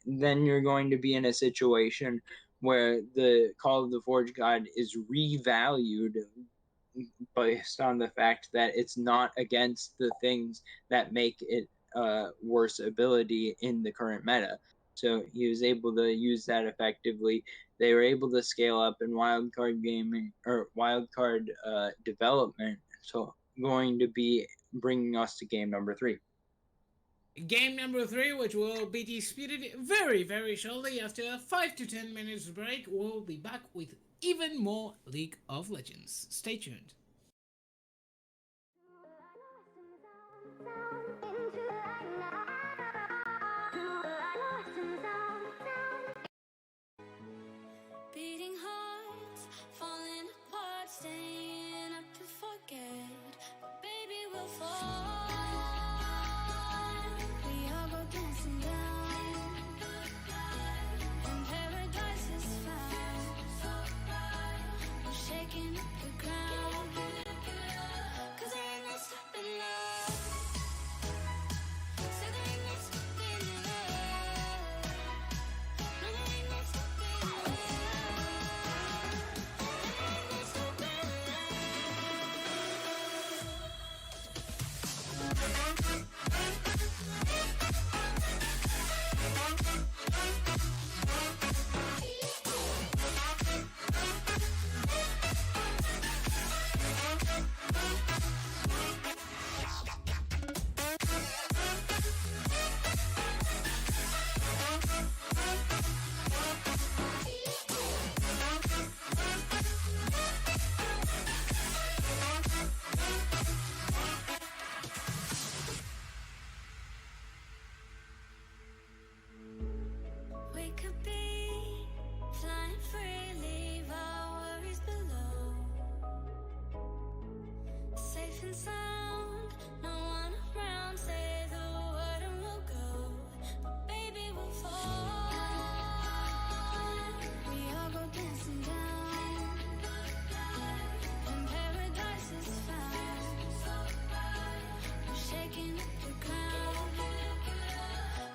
then you're going to be in a situation where the Call of the Forge God is revalued based on the fact that it's not against the things that make it worse ability in the current meta. So he was able to use that effectively. They were able to scale up in wildcard gaming or wildcard development. So going to be bringing us to game number 3. Game number 3, which will be disputed very, very shortly after a 5 to 10 minutes break, we'll be back with even more League of Legends. Stay tuned. Beating hearts, falling apart, staying up to forget. But baby, we'll fall. We all go dancing down. And paradise is found. We're shaking up the ground. 'Cause there ain't no stopping love. So there ain't no stopping love. No, there ain't no stopping love. We could be flying free, leave our worries below. Safe and sound, no one around, say the word and we'll go. But baby, we'll fall. We all go dancing down. And paradise is found. We're shaking up the ground.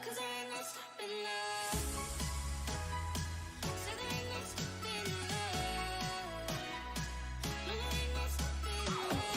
'Cause there ain't no stopping love. So there ain't no stopping love. No, there ain't no stopping love.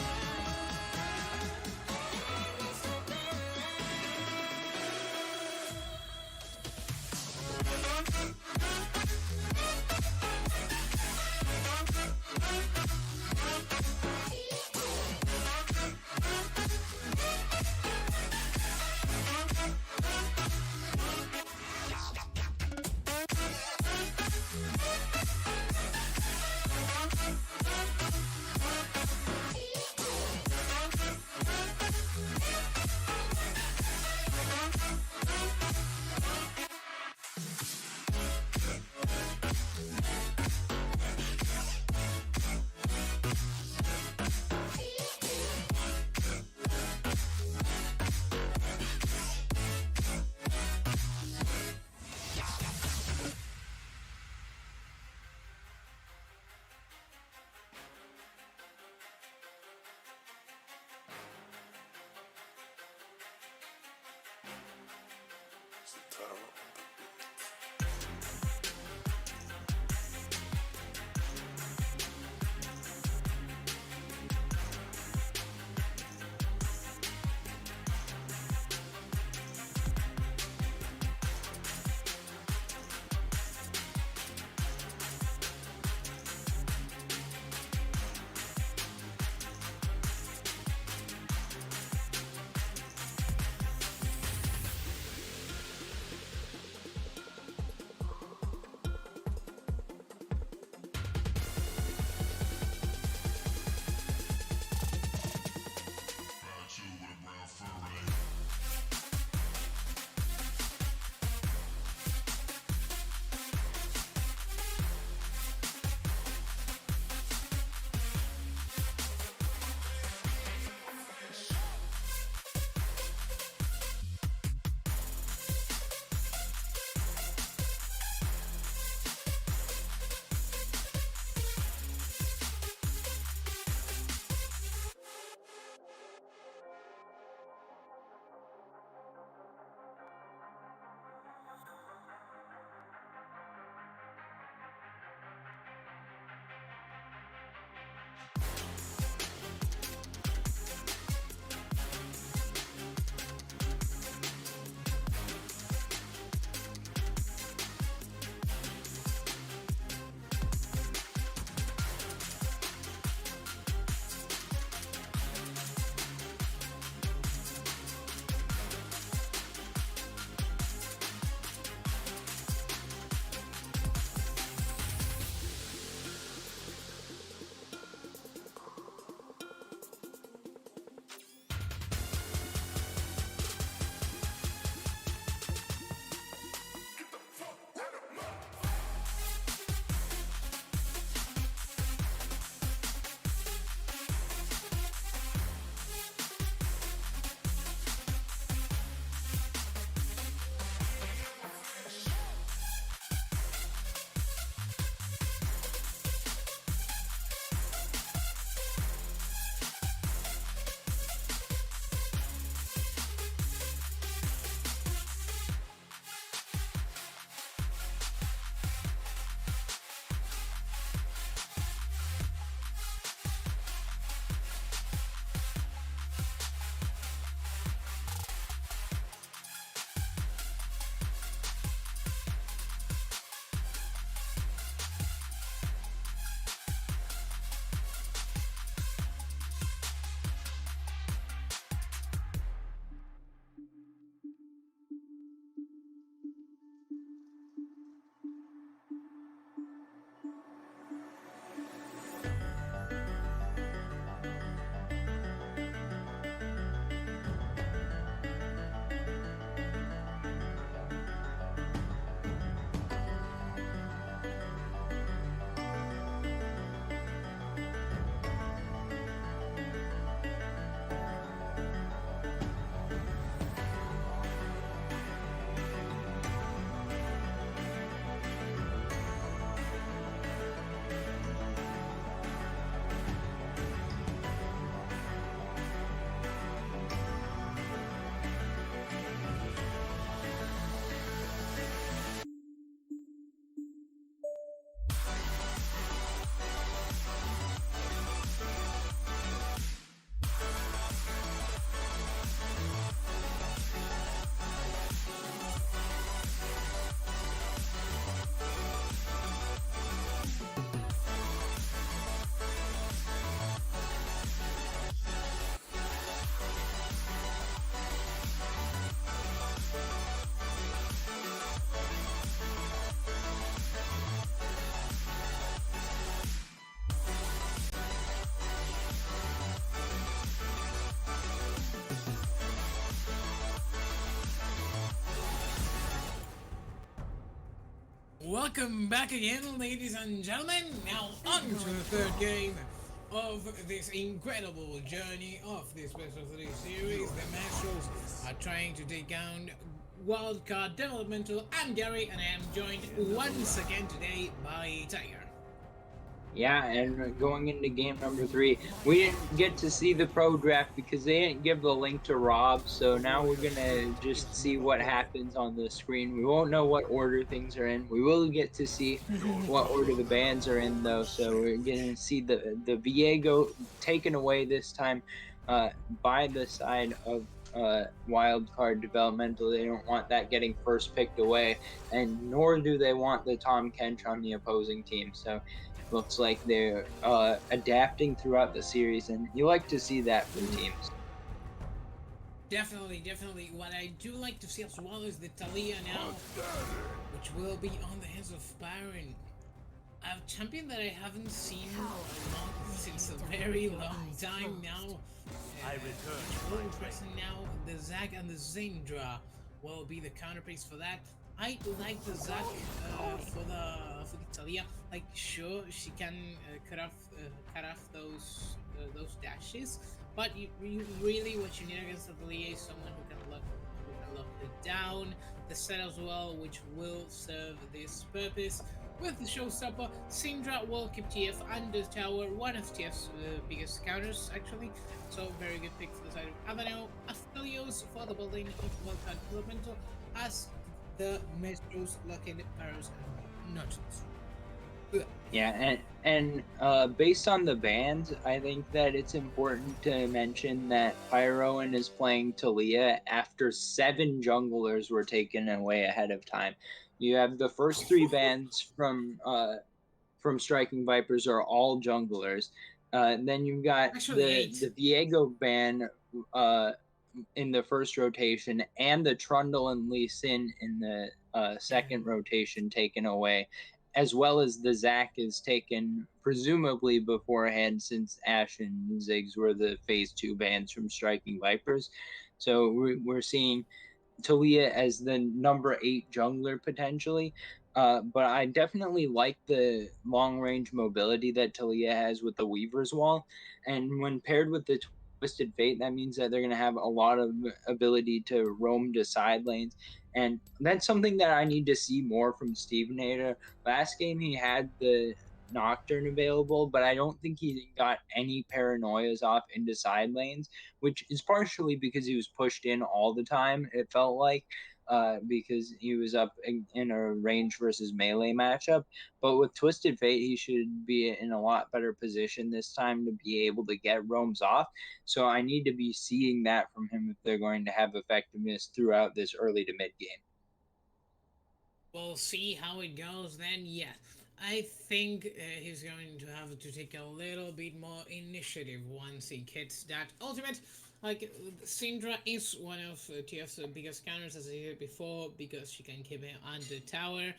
Welcome back again, ladies and gentlemen. Now on to the third game of this incredible journey of this best of three series. The Maestros are trying to take down Wildcard Developmental. I'm Gary, and I am joined once again today by Tiger. Yeah, and going into game number 3, we didn't get to see the pro draft because they didn't give the link to Rob. So now we're gonna just see what happens on the screen. We won't know what order things are in. We will get to see what order the bands are in, though. So we're gonna see the Viego taken away this time by the side of wild card developmental. They don't want that getting first picked away, and nor do they want the Tom Kench on the opposing team. So looks like they're adapting throughout the series, and you like to see that from teams. Definitely, definitely. What I do like to see as well is the Talia now, which will be on the hands of Byron. A champion that I haven't seen since a very long time now. I return. Present now, the Zac and the Zindra will be the counterpiece for that. I like the Zac for the Talia. Like, sure, she can cut off those dashes, but you really what you need against the Talia is someone who can lock it down. The set as well, which will serve this purpose. With the showstopper, Syndra will keep TF under tower, one of TF's biggest counters actually, so very good pick for the side of Avenel. Aphelios for the building of Wildcard Developmental as the Maestros, Lock-in, Arrows, and Notches. Yeah, and based on the band, I think that it's important to mention that Pyroan is playing Talia after 7 junglers were taken away ahead of time. You have the first 3 bands from Striking Vipers are all junglers. Then you've got Actually, the 8. Viego ban uh, in the first rotation, and the Trundle and Lee Sin in the second rotation taken away, as well as the Zac is taken presumably beforehand, since Ash and Ziggs were the phase 2 bans from Striking Vipers. So we're seeing Talia as the number 8 jungler potentially. But I definitely like the long range mobility that Talia has with the Weaver's Wall. And when paired with the Twisted Fate, that means that they're going to have a lot of ability to roam to side lanes. And that's something that I need to see more from Steve Nader. Last game, he had the Nocturne available, but I don't think he got any paranoias off into side lanes, which is partially because he was pushed in all the time, it felt like, because he was up in a range versus melee matchup. But with Twisted Fate, he should be in a lot better position this time to be able to get roams off. So I need to be seeing that from him if they're going to have effectiveness throughout this early to mid game. We'll see how it goes then. Yeah, I think he's going to have to take a little bit more initiative once he gets that ultimate. Like, Syndra is one of TF's biggest counters, as I said before, because she can keep him under tower.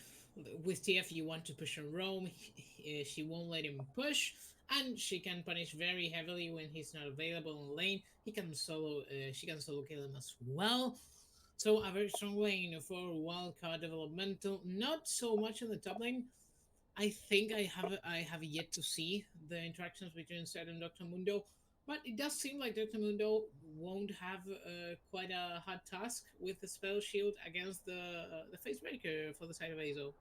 With TF, you want to push and roam, she won't let him push, and she can punish very heavily when he's not available in lane. She can solo kill him as well. So a very strong lane for wildcard developmental. Not so much in the top lane. I think I have yet to see the interactions between Zed and Dr. Mundo, but it does seem like Dr. Mundo won't have quite a hard task with the spell shield against the facebreaker for the side of Azo.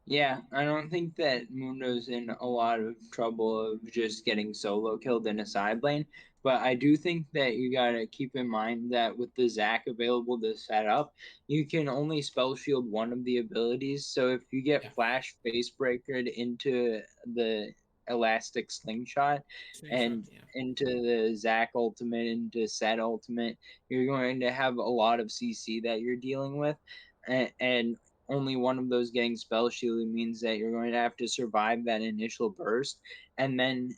Yeah, I don't think that Mundo's in a lot of trouble of just getting solo killed in a side lane, but I do think that you gotta keep in mind that with the Zac available to set up, you can only spell shield one of the abilities. So if you Yeah, get flash face breakered into the elastic slingshot screenshot. and Yeah. into the Zac ultimate, into set ultimate, you're going to have a lot of CC that you're dealing with. And only one of those getting spell shielded means that you're going to have to survive that initial burst, and then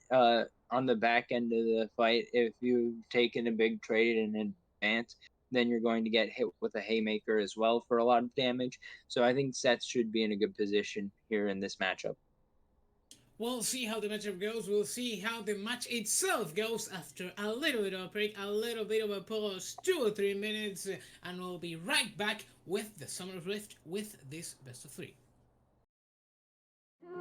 on the back end of the fight, if you've taken a big trade in advance, then you're going to get hit with a haymaker as well for a lot of damage. So I think sets should be in a good position here in this matchup. We'll see how the matchup goes. We'll see how the match itself goes after a little bit of a break, a little bit of a pause, 2 or 3 minutes, and we'll be right back with the Summer Rift with this best of 3. Let's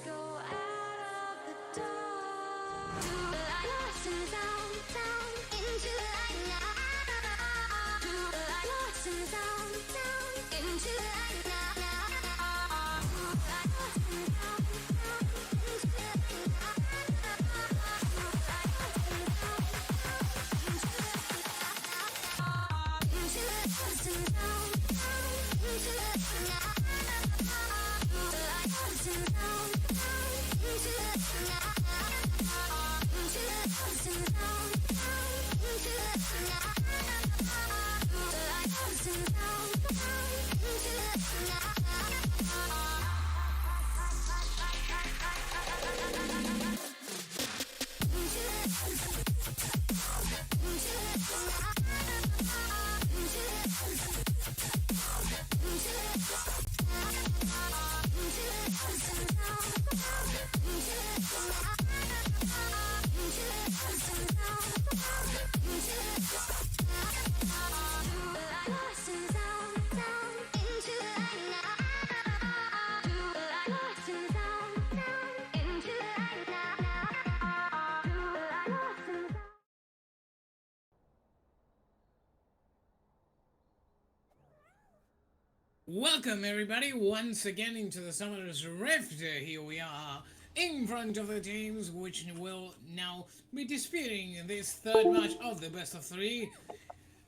go out of the dark. Lost in the sound, sound into the light now. Lost in the sound, sound into the light now. Lost in the sound, sound into the light Welcome everybody once again into the Summoner's Rift. Here we are in front of the teams which will now be disputing this third match of the best of three.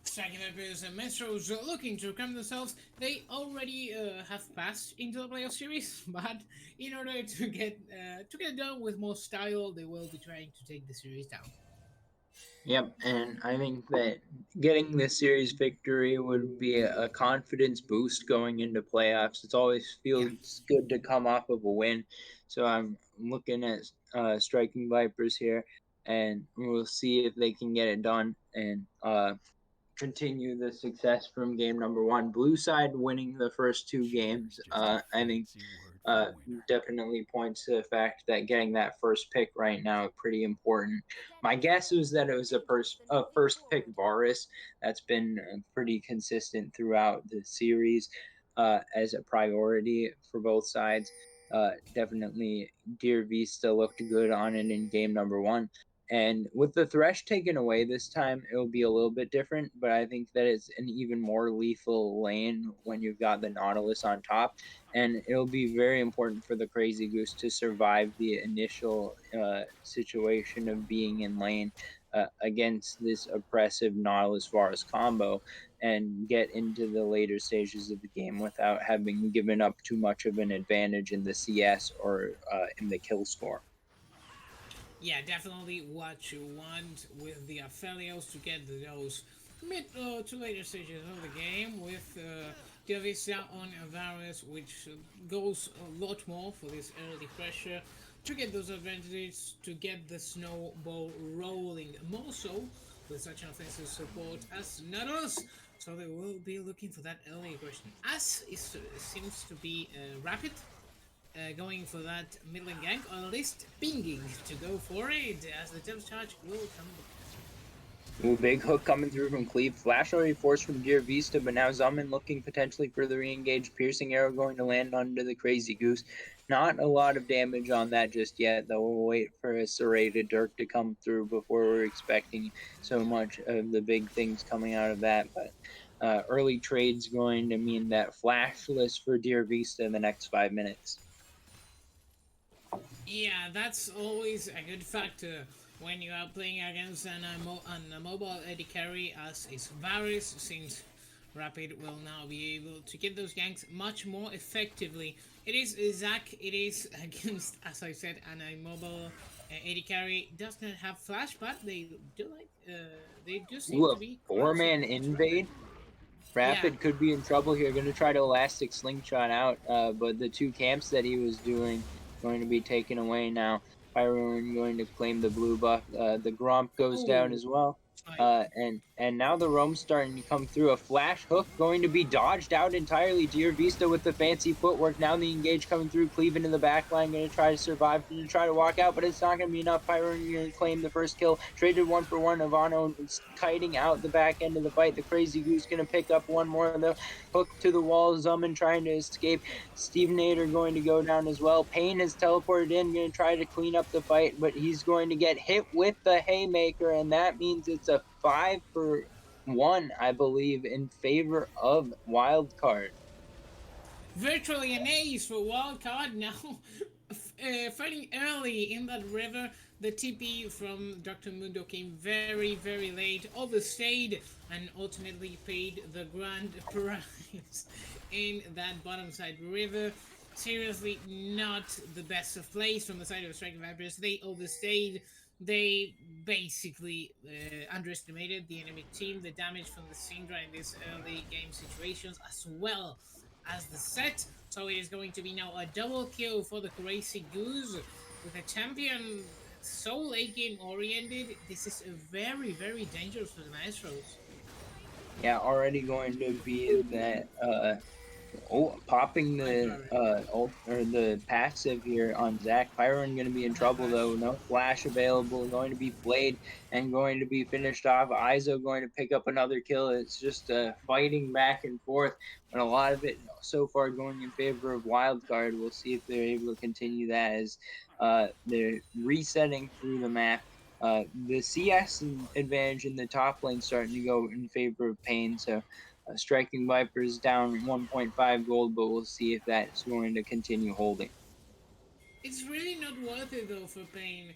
Striking Vipers and Maestros looking to reclaim themselves. They already have passed into the playoff series, but in order to get it done with more style, they will be trying to take the series down. Yep, and I think that getting this series victory would be a confidence boost going into playoffs. It always feels good to come off of a win. So I'm looking at Striking Vipers here, and we'll see if they can get it done and continue the success from game number one. Blue side winning the first two games, I think definitely points to the fact that getting that first pick right now is pretty important. My guess was that it was a first pick Varus. That's been pretty consistent throughout the series as a priority for both sides. Definitely Dear Vista looked good on it in game number one. And with the Thresh taken away this time, it'll be a little bit different, but I think that it's an even more lethal lane when you've got the Nautilus on top. And it'll be very important for the Crazy Goose to survive the initial situation of being in lane against this oppressive Nautilus Varus combo and get into the later stages of the game without having given up too much of an advantage in the CS or in the kill score. Yeah, definitely what you want with the Aphelios to get those mid to later stages of the game with Vista on Varus, which goes a lot more for this early pressure to get those advantages, to get the snowball rolling, more so with such an offensive support as Nautilus. So they will be looking for that early aggression. As it seems to be Rapid going for that middling gank, or at least pinging to go for it, as the depth charge will come. Ooh, big hook coming through from Cleve. Flash already forced from Dear Vista, but now Zumin looking potentially for the re-engaged piercing arrow going to land onto the Crazy Goose. Not a lot of damage on that just yet, though. We'll wait for a serrated Dirk to come through before we're expecting so much of the big things coming out of that. But early trade's going to mean that flashless for Deer Vista in the next 5 minutes. Yeah, that's always a good factor when you are playing against a mobile AD carry as is Varys, since Rapid will now be able to get those ganks much more effectively. It is Zac, it is against, as I said, an immobile AD carry. Does not have flash, but they do seem Ooh, a to be quite 4-man invade. Rapid Yeah. could be in trouble here. Going to try to elastic slingshot out, but the 2 camps that he was doing going to be taken away now. Pyroan going to claim the blue buff. The Gromp goes down Oh, as well. right. And now the roam's starting to come through. A flash hook going to be dodged out entirely. Deer Vista with the fancy footwork. Now the engage coming through. Cleave into the back line. Going to try to survive. Going to try to walk out, but it's not going to be enough. Pyroan going to claim the first kill. Traded 1 for 1. Ivano kiting out the back end of the fight. The Crazy Goose going to pick up one more. The hook to the wall. Zuman trying to escape. Stevenator going to go down as well. Payne has teleported in. Going to try to clean up the fight, but he's going to get hit with the haymaker, and that means it's a 5 for 1, I believe, in favor of Wildcard. Virtually an ace for Wildcard now. Fighting early in that river. The TP from Dr. Mundo came very, very late, overstayed, and ultimately paid the grand price in that bottom side river. Seriously, not the best of plays from the side of Striking Vipers. They overstayed. They basically underestimated the enemy team, the damage from the Syndra in these early game situations, as well as the set. So it is going to be now a double kill for the Crazy Goose with a champion so late game oriented. This is very, very dangerous for the Maestros. Yeah, already going to be that popping the ult or the passive here on Zac. Pyron going to be in trouble though. No flash available. Going to be flayed and going to be finished off. Izo going to pick up another kill. It's just fighting back and forth, and a lot of it so far going in favor of Wildcard. We'll see if they're able to continue that as they're resetting through the map. The CS advantage in the top lane starting to go in favor of Payne. So Striking Vipers down 1.5 gold, but we'll see if that's going to continue holding. It's really not worth it though for Payne.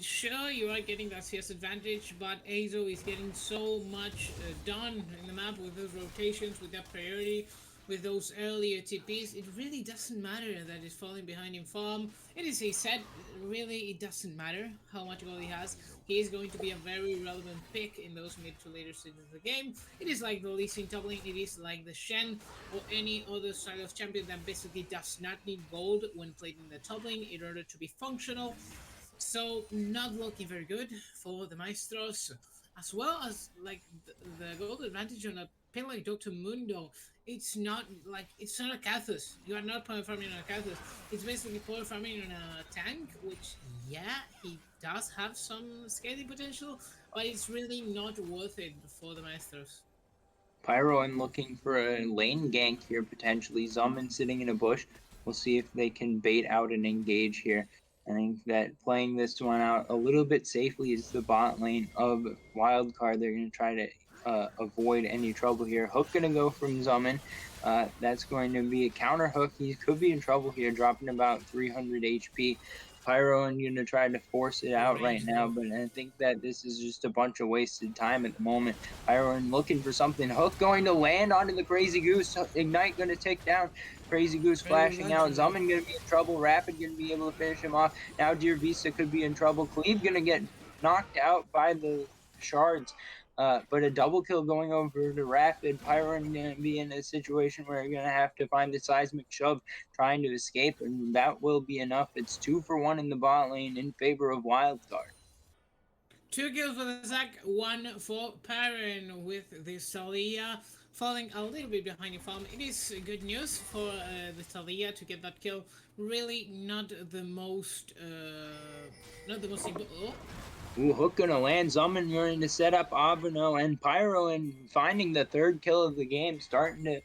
Sure, you are getting that CS advantage, but Azo is getting so much done in the map with those rotations, with that priority, with those earlier TPs. It really doesn't matter that he's falling behind in farm. It is a set, really, it doesn't matter how much gold he has. He is going to be a very relevant pick in those mid to later stages of the game. It is like the Lee Sin top lane, it is like the Shen or any other style of champion that basically does not need gold when played in the top lane in order to be functional. So not looking very good for the Maestros, as well as like the gold advantage on a pick like Dr. Mundo. It's not a Kathus. You are not power farming on a Kathus. It's basically power farming on a tank, which yeah, he does have some scaling potential, but it's really not worth it for the Maestros. Pyroan looking for a lane gank here potentially. Zuman sitting in a bush. We'll see if they can bait out and engage here. I think that playing this one out a little bit safely is the bot lane of Wildcard. They're going to try to avoid any trouble here. Hook going to go from Zuman. That's going to be a counter hook. He could be in trouble here, dropping about 300 HP. Pyro and going to try to force it out right now, but I think that this is just a bunch of wasted time at the moment. Pyro looking for something. Hook going to land onto the Crazy Goose. Ignite going to take down Crazy Goose, flashing out. Zuman going to be in trouble. Rapid going to be able to finish him off. Now Deer Vista could be in trouble. Cleve going to get knocked out by the shards. But a double kill going over to Rapid. Pyron going to be in a situation where you're going to have to find the seismic shove trying to escape, and that will be enough. It's 2 for 1 in the bot lane in favor of Wildcard. 2 kills for the Zac, 1 for Pyron with the Salia falling a little bit behind in farm. It is good news for the Salia to get that kill. Really not the most important. Oh. Ooh, Hook gonna land. Zuman going to set up Avano and Pyro and finding the 3rd kill of the game, starting to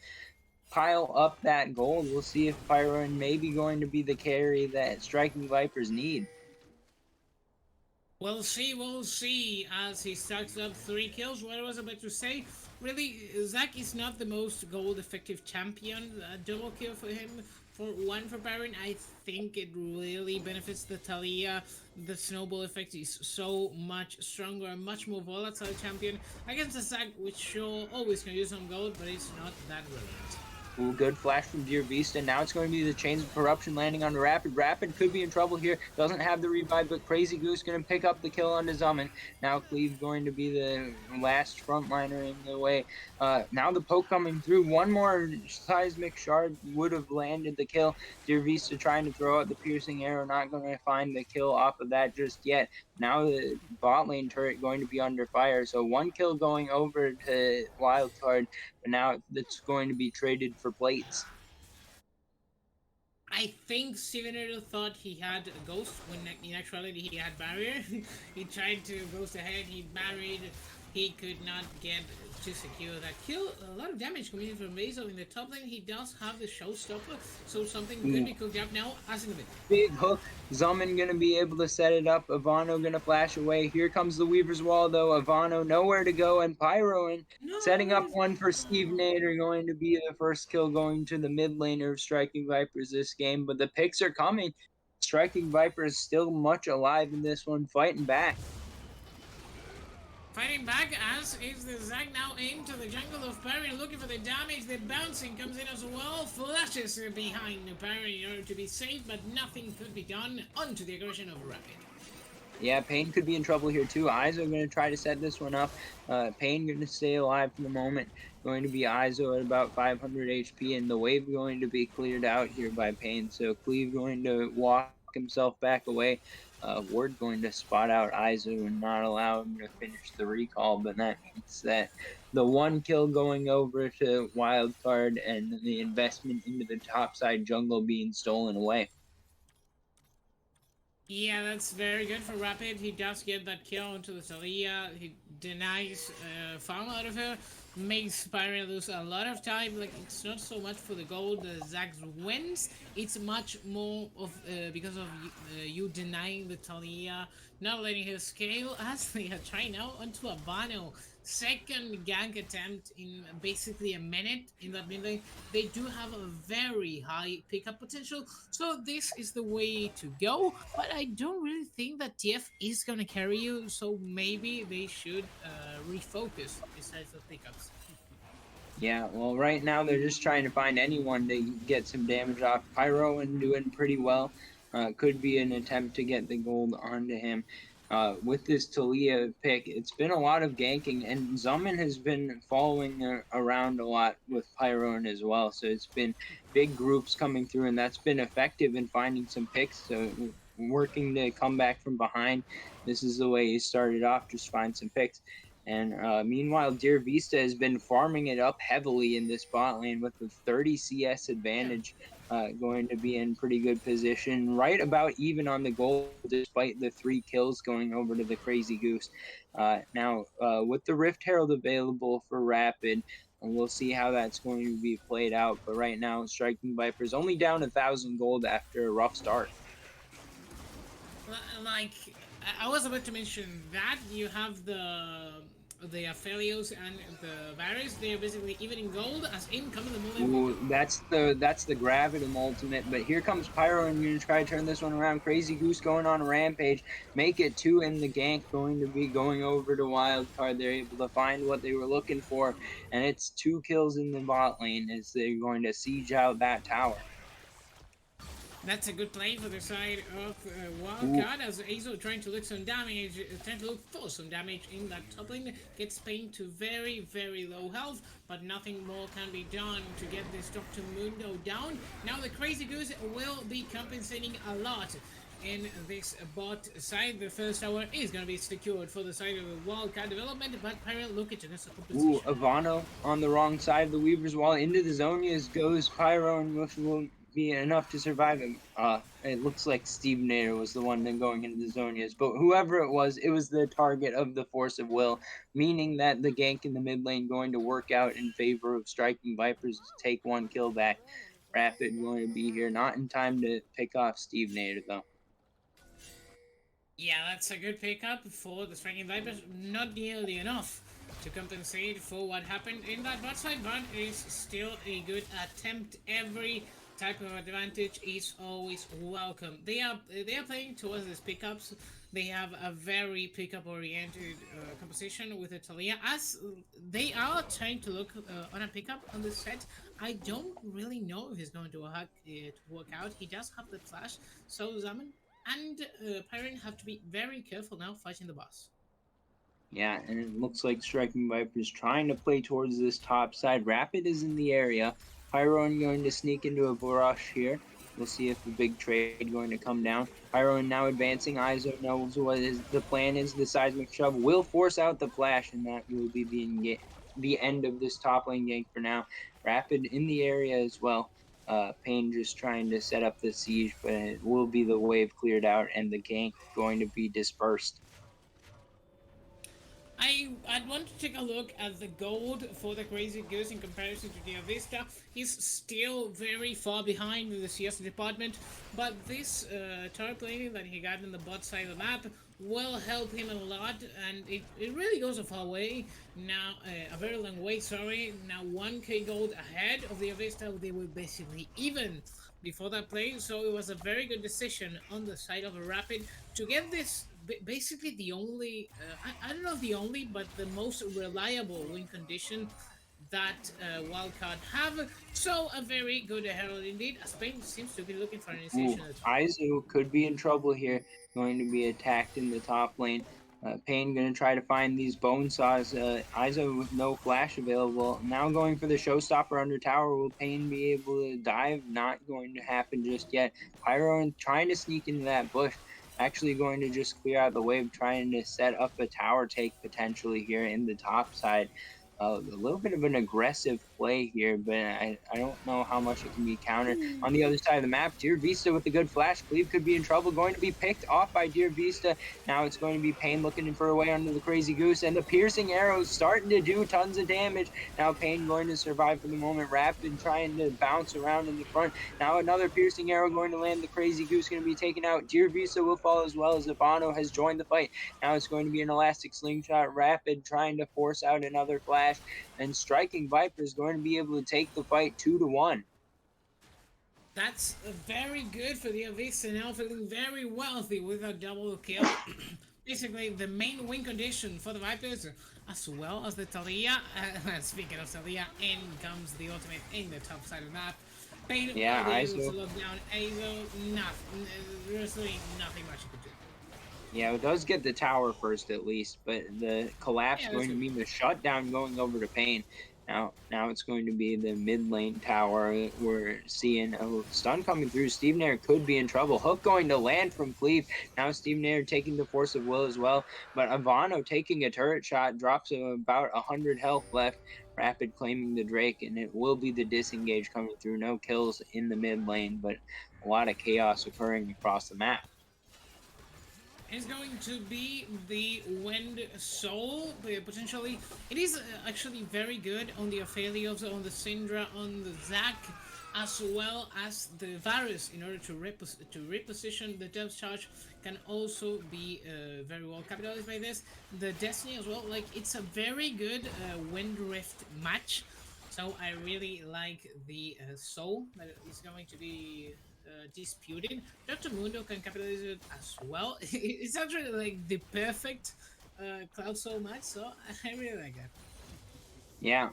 pile up that gold. We'll see if Pyro may be going to be the carry that Striking Vipers need. We'll see as he stacks up 3 kills. What I was about to say, really, Zac is not the most gold effective champion. A double kill for him, for Baron, I think it really benefits the Talia. The snowball effect is so much stronger, and much more volatile champion against a Zac, which sure always can use some gold, but it's not that brilliant. Ooh, good flash from Dear Vista. Now it's going to be the Chains of Corruption landing on Rapid. Rapid could be in trouble here. Doesn't have the revive, but Crazy Goose going to pick up the kill on Zumin. Now Cleve going to be the last frontliner in the way. Now the poke coming through. One more seismic shard would have landed the kill. Dear Vista trying to throw out the piercing arrow. Not going to find the kill off of that just yet. Now the bot lane turret going to be under fire. So 1 kill going over to Wildcard. But now it's going to be traded for plates. I think Steven thought he had a ghost when in actuality he had barrier. He tried to ghost ahead, he barried, he could not get to secure that kill. A lot of damage coming in from Basil in the top lane. He does have the showstopper, so something could be cooked up now as in the mid. Big hook. Zumin gonna be able to set it up. Ivano gonna flash away. Here comes the Weaver's Wall though. Ivano nowhere to go, and Pyro setting up one for Steve Nader, going to be the first kill going to the mid laner of Striking Vipers this game. But the picks are coming. Striking Vipers still much alive in this one, fighting back. Fighting back as is the Zac now into the jungle of Parry, looking for the damage. The bouncing comes in as well. Flashes behind Parry in order to be safe, but nothing could be done. Onto the aggression of Rapid. Yeah, Pain could be in trouble here too. Izo going to try to set this one up. Pain going to stay alive for the moment. Going to be Izo at about 500 HP, and the wave going to be cleared out here by Pain. So Cleve going to walk himself back away. Ward going to spot out Izo and not allow him to finish the recall, but that means that the 1 kill going over to Wildcard and the investment into the topside jungle being stolen away. Yeah, that's very good for Rapid. He does get that kill into the Talia. He denies farm out of her. Makes Pyre lose a lot of time. Like, it's not so much for the gold Zac wins. It's much more of because of you denying the Talia, not letting her scale, as they are trying now onto Ivano. Second gank attempt in basically a minute in that mid lane. They do have a very high pickup potential, so this is the way to go. But I don't really think that TF is gonna carry you, so maybe they should refocus besides the pickups. Yeah, well, right now they're just trying to find anyone to get some damage off. Pyro and doing pretty well. Could be an attempt to get the gold onto him. With this Talia pick, it's been a lot of ganking, and Zumin has been following around a lot with Pyron as well. So it's been big groups coming through, and that's been effective in finding some picks. So working to come back from behind. This is the way he started off, just find some picks. And meanwhile, Dear Vista has been farming it up heavily in this bot lane with the 30 CS advantage. Going to be in pretty good position, right about even on the goal, despite the 3 kills going over to the Crazy Goose. Now, with the Rift Herald available for Rapid, and we'll see how that's going to be played out. But right now, Striking Vipers only down 1,000 gold after a rough start. Like, I was about to mention that you have the Aphelios and the Varys. They are basically even in gold as in coming the multi. Ooh, that's the Gravitum ultimate, but here comes Pyro and you're gonna try to turn this one around. Crazy Goose going on a rampage, make it 2 in the gank, going to be going over to Wildcard. They're able to find what they were looking for, and it's 2 kills in the bot lane as they're going to siege out that tower. That's a good play for the side of Wildcard, as Azo trying to look some damage, trying to look for some damage in that top lane. Gets Pain to very, very low health, but nothing more can be done to get this Dr. Mundo down. Now the Crazy Goose will be compensating a lot in this bot side. The first tower is going to be secured for the side of the Wildcard development, but Pyro look at this compensation. Ooh, Ivano on the wrong side of the Weaver's Wall into the Zonias goes Pyro, and will be enough to survive him. It looks like Steve Nader was the one then going into the Zonias, but whoever it was the target of the Force of Will, meaning that the gank in the mid lane going to work out in favor of striking Vipers to take one kill back. Rapid going to be here, not in time to pick off Steve Nader though. Yeah, that's a good pickup for the Striking Vipers. Not nearly enough to compensate for what happened in that bot side, but it is still a good attempt. Every type of advantage is always welcome. They are playing towards these pickups. They have a very pickup-oriented composition with Italia. As they are trying to look on a pickup on this set, I don't really know if he's going to work out. He does have the flash, so Zaman and Pyron have to be very careful now fighting the boss. Yeah, and it looks like Striking Viper's trying to play towards this top side. Rapid is in the area. Pyron going to sneak into a brush here. We'll see if the big trade going to come down. Pyron now advancing. Izo knows what the plan is. The seismic shove will force out the flash, and that will be the end of this top lane gank for now. Rapid in the area as well. Payne just trying to set up the siege, but it will be the wave cleared out and the gank going to be dispersed. I'd want to take a look at the gold for the Crazy Goose in comparison to Dia Vista. He's still very far behind in the CS department, but this turret plating that he got in the bot side of the map will help him a lot, and it really goes a far way. Now, a very long way, sorry. Now 1k gold ahead of the Vista. They were basically even before that play, so it was a very good decision on the side of a Rapid to get this basically the only, I don't know if the only, but the most reliable win condition that Wildcard have. So a very good herald indeed. Spain seems to be looking for an initiation as well. Izo could be in trouble here, going to be attacked in the top lane. Payne going to try to find these bone saws. Izo with no flash available. Now going for the showstopper under tower. Will Payne be able to dive? Not going to happen just yet. Pyro trying to sneak into that bush. Actually going to just clear out the wave, trying to set up a tower take potentially here in the top side. A little bit of an aggressive play here, but I don't know how much it can be countered. On the other side of the map, Dear Vista with a good flash. Cleve could be in trouble, going to be picked off by Dear Vista. Now it's going to be Payne looking for a way under the Crazy Goose, and the piercing arrows starting to do tons of damage. Now Payne going to survive for the moment. Rapid trying to bounce around in the front. Now another piercing arrow going to land. The Crazy Goose going to be taken out. Dear Vista will fall as well as Ivano has joined the fight. Now it's going to be an elastic slingshot. Rapid trying to force out another flash. And Striking Viper is going to be able to take the fight 2-1. That's very good for the Avista, now feeling very wealthy with a double kill. Basically, the main win condition for the Vipers, as well as the Talia. Speaking of Talia, in comes the ultimate in the top side of the map. Payne able to lock down Azo. There's really nothing much you could do. Yeah, it does get the tower first at least, but the collapse going to mean the shutdown going over to Payne. Now it's going to be the mid lane tower. We're seeing a stun coming through. Steve Nair could be in trouble. Hook going to land from Cleve. Now Steve Nair taking the Force of Will as well. But Ivano taking a turret shot, drops about 100 health left. Rapid claiming the Drake, and it will be the disengage coming through. No kills in the mid lane, but a lot of chaos occurring across the map. Is going to be the Wind Soul, potentially. It is actually very good on the Aphelios, on the Syndra, on the Zac, as well as the Varus, in order to reposition the depth charge. Can also be very well capitalized by this. The Destiny as well, like, it's a very good Wind Rift match. So I really like the Soul that is going to be disputed. Dr. Mundo can capitalize it as well. It's actually like the perfect Cloud Soul match, so I really like it. Yeah,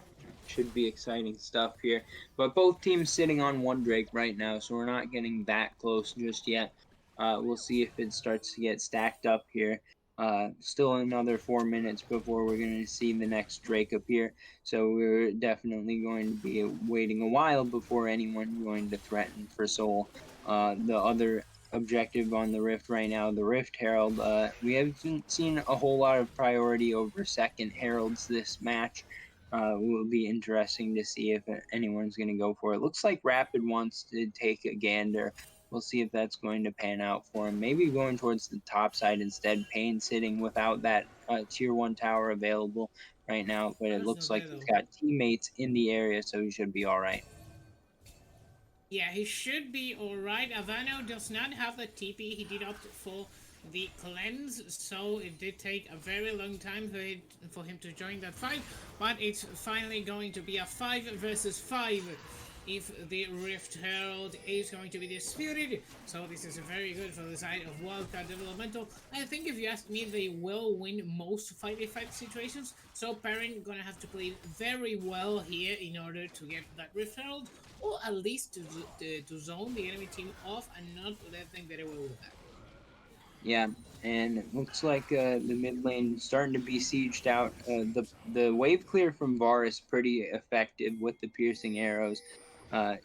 should be exciting stuff here. But both teams sitting on one Drake right now, so we're not getting that close just yet. We'll see if it starts to get stacked up here. Still another 4 minutes before we're going to see the next Drake appear. So we're definitely going to be waiting a while before anyone going to threaten for Soul. The other objective on the Rift right now, the Rift Herald, we haven't seen a whole lot of priority over second Heralds this match. will be interesting to see if anyone's going to go for it. Looks like Rapid wants to take a gander. We'll see if that's going to pan out for him. Maybe going towards the top side instead. Payne sitting without that tier 1 tower available right now, but it That's looks not like bad he's though. got teammates in the area, so he should be all right. Yeah, he should be alright. Avano does not have the TP. He did opt for the cleanse, so it did take a very long time for him to join that fight, but it's finally going to be a 5 versus 5 if the Rift Herald is going to be disputed. So this is very good for the side of Wildcard Developmental. I think if you ask me, they will win most 5v5 situations, so Perrin gonna have to play very well here in order to get that Rift Herald, or at least to zone the enemy team off and not let them get away with that. Yeah, and it looks like the mid lane starting to be sieged out. The wave clear from Var is pretty effective with the piercing arrows.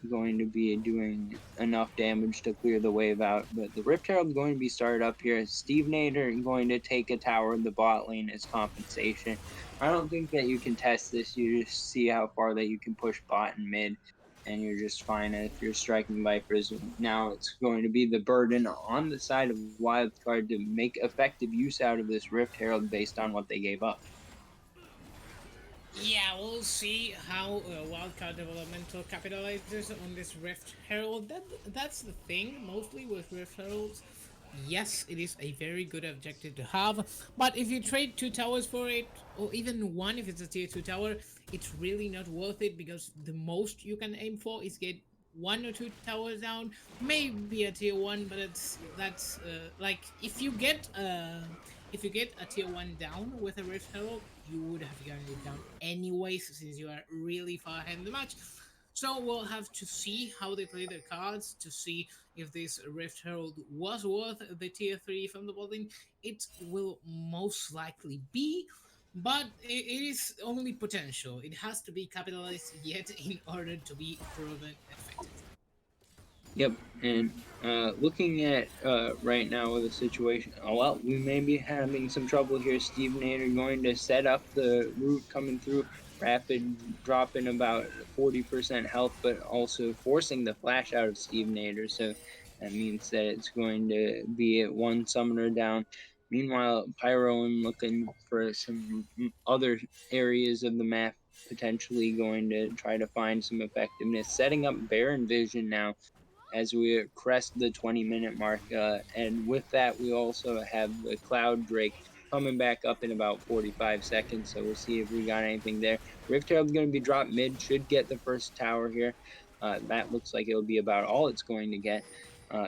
Going to be doing enough damage to clear the wave out. But the Rift Herald going to be started up here. Steve Nader going to take a tower in the bot lane as compensation. I don't think that you can test this. You just see how far that you can push bot and mid, and you're just fine if you're striking Vipers. Now it's going to be the burden on the side of Wildcard to make effective use out of this Rift Herald based on what they gave up. Yeah, we'll see how Wildcard Developmental capitalizes on this Rift Herald. That's the thing, mostly with Rift Heralds. Yes, it is a very good objective to have, but if you trade 2 towers for it, or even 1 if it's a tier 2 tower, it's really not worth it, because the most you can aim for is get 1 or 2 towers down, maybe a tier 1, but that's like if you get a tier 1 down with a Rift Herald, you would have gotten it down anyways, since you are really far ahead in the match. So we'll have to see how they play their cards to see if this Rift Herald was worth the tier 3 from the bottom. It will most likely be, but it is only potential. It has to be capitalized yet in order to be proven effective. Yep, and looking at right now with the situation, oh well, we may be having some trouble here. Steve Nader going to set up the route coming through. Rapid dropping about 40% health, but also forcing the flash out of Steve Nader. So that means that it's going to be at 1 summoner down. Meanwhile, Pyro looking for some other areas of the map, potentially going to try to find some effectiveness. Setting up Baron Vision now as we crest the 20-minute mark. And with that, we also have the Cloud Drake coming back up in about 45 seconds. So we'll see if we got anything there. Rift Herald's going to be dropped mid, should get the first tower here. That looks like it'll be about all it's going to get.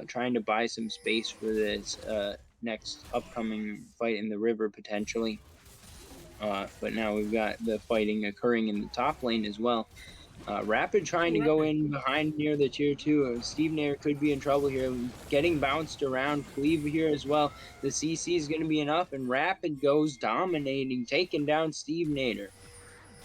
Trying to buy some space for this next upcoming fight in the river potentially. But now we've got the fighting occurring in the top lane as well. Rapid trying to go in behind near the tier 2. Steve Nair could be in trouble here. Getting bounced around. Cleave here as well. The CC is going to be enough, and Rapid goes dominating, taking down Steve Nader.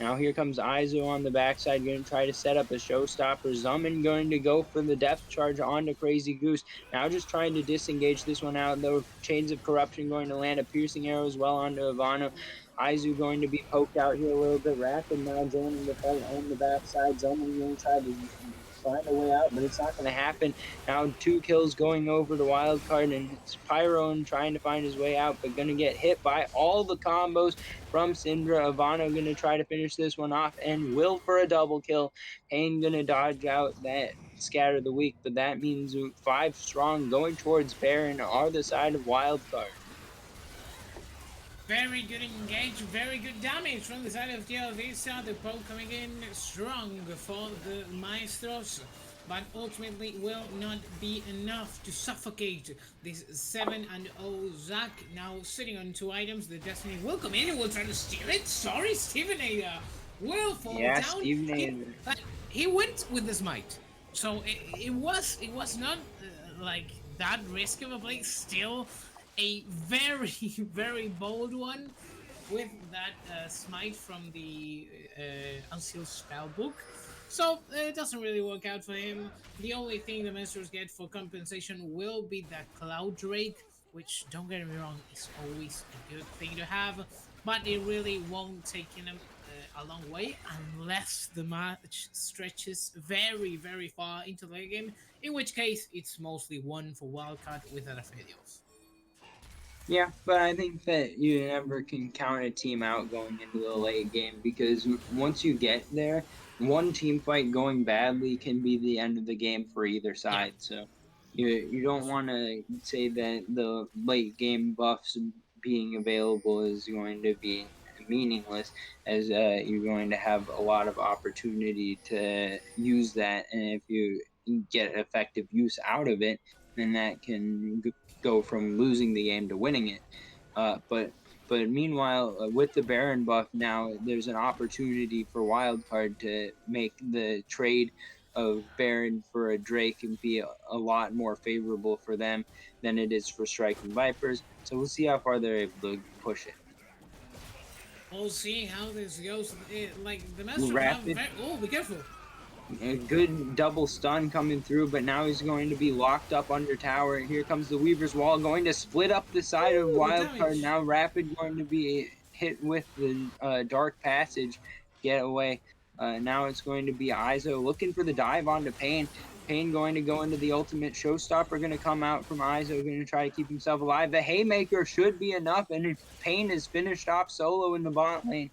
Now here comes Izo on the backside, going to try to set up a showstopper. Zumin going to go for the depth charge onto Crazy Goose. Now just trying to disengage this one out, though. Chains of Corruption going to land a piercing arrow as well onto Ivano. Aizu going to be poked out here a little bit. Rapid now joining the fight on the backside. Zumin going to try to find a way out, but it's not going to happen. Now 2 kills going over to Wildcard, and it's Pyron trying to find his way out, but going to get hit by all the combos from Syndra. Ivano going to try to finish this one off, and will for a double kill. Payne going to dodge out that scatter the weak, but that means 5 strong going towards Baron are the side of Wildcard. Very good engage, very good damage from the side of Visa. The poke coming in strong for the Maestros, but ultimately will not be enough to suffocate this 7-0 Zac. Now sitting on 2 items, the Destiny will come in and will try to steal it. Sorry, Steven Ada will fall down. Steven Ada. He went with the smite, so it was not like that risky of a play. Still a very, very bold one with that smite from the Unsealed Spellbook. So it doesn't really work out for him. The only thing the Maestros get for compensation will be that Cloud Drake, which, don't get me wrong, is always a good thing to have, but it really won't take him a long way unless the match stretches very, very far into the late game, in which case it's mostly one for wildcard without a fails. Yeah, but I think that you never can count a team out going into the late game because once you get there, one team fight going badly can be the end of the game for either Yeah. side. So you don't want to say that the late game buffs being available is going to be meaningless, as you're going to have a lot of opportunity to use that, and if you get effective use out of it, then that can go from losing the game to winning it. But meanwhile, with the Baron buff now, there's an opportunity for Wildcard to make the trade of Baron for a Drake and be a lot more favorable for them than it is for Striking Vipers. So we'll see how far they're able to push it. We'll see how this goes. Like the Maestros have Rapid. oh, be careful. A good double stun coming through, but now he's going to be locked up under tower. Here comes the Weaver's Wall, going to split up the side of Wildcard. Now Rapid going to be hit with the Dark Passage getaway. Now it's going to be Izo looking for the dive onto Pain. Pain going to go into the ultimate. Showstopper going to come out from Izo, going to try to keep himself alive. The Haymaker should be enough, and Pain is finished off solo in the bot lane.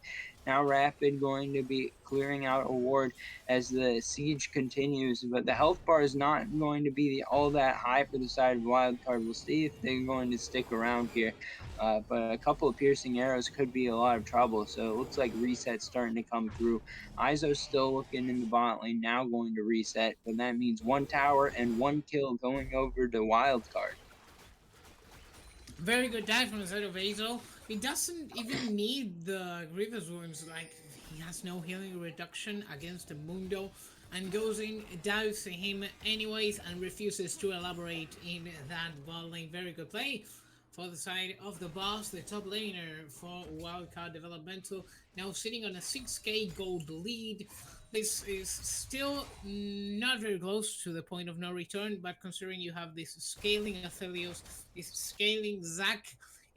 Now Rapid going to be clearing out a ward as the siege continues, but the health bar is not going to be all that high for the side of Wildcard. We'll see if they're going to stick around here, but a couple of piercing arrows could be a lot of trouble, so it looks like reset's starting to come through. Izo's still looking in the bot lane, now going to reset, but that means one tower and one kill going over to Wildcard. Very good dive from the side of Azo. He doesn't even need the Grievous Wounds, like he has no healing reduction against the Mundo, and goes in, dives to him anyways, and refuses to elaborate in that bot lane. Very good play for the side of the boss, the top laner for Wildcard Developmental, now sitting on a 6k gold lead. This is still not very close to the point of no return, but considering you have this scaling Athelios, this scaling Zac,